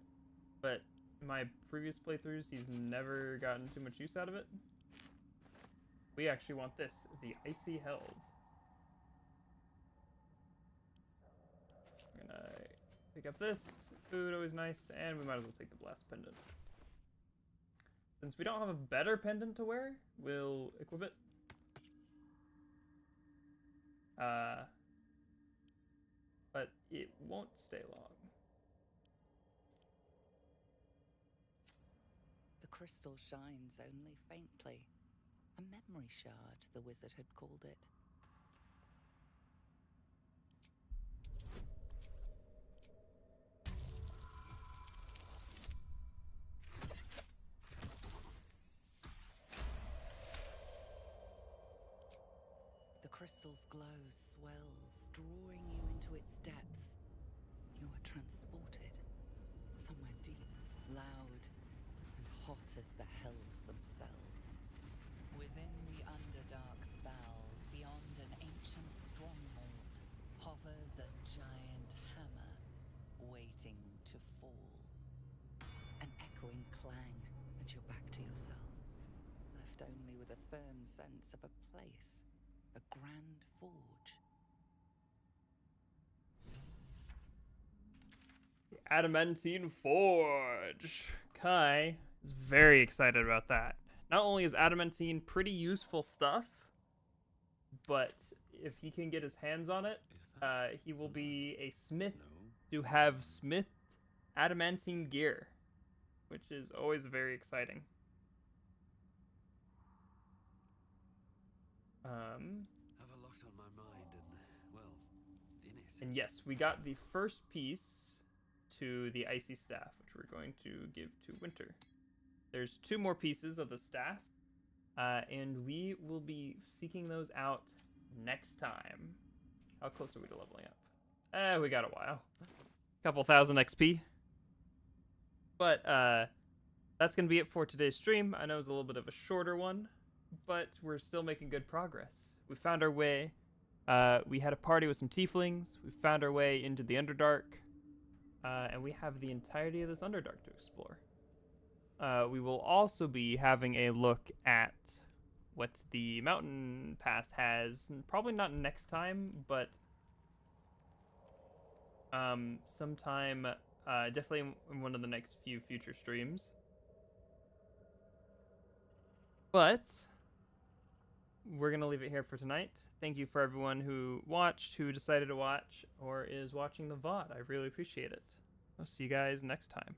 but in my previous playthroughs, he's never gotten too much use out of it. We actually want this, the Icy Helve. I'm gonna pick up this. Food, always nice, and we might as well take the blast pendant. Since we don't have a better pendant to wear, we'll equip it. But it won't stay long. The crystal shines only faintly. A memory shard, the wizard had called it. The crystal's glow swells, drawing you into its depths. You are transported somewhere deep, loud, and hot as the hells themselves. Within the Underdark's bowels, beyond an ancient stronghold, hovers a giant hammer, waiting to fall. An echoing clang, and you're back to yourself, left only with a firm sense of a place. A grand forge. The Adamantine Forge. Kai is very excited about that. Not only is adamantine pretty useful stuff, but if he can get his hands on it, he will be a smith to have smithed adamantine gear, which is always very exciting. Have a lot on my mind and, well, in it. And yes, we got the first piece to the icy staff, which we're going to give to Winter. There's 2 more pieces of the staff, and we will be seeking those out next time. How close are we to leveling up? We got a while. Couple thousand XP. But that's going to be it for today's stream. I know it's a little bit of a shorter one, but we're still making good progress. We found our way. We had a party with some tieflings. We found our way into the Underdark. And we have the entirety of this Underdark to explore. We will also be having a look at what the mountain pass has. Probably not next time, but sometime, definitely in one of the next few future streams. But we're going to leave it here for tonight. Thank you for everyone who watched, who decided to watch, or is watching the VOD. I really appreciate it. I'll see you guys next time.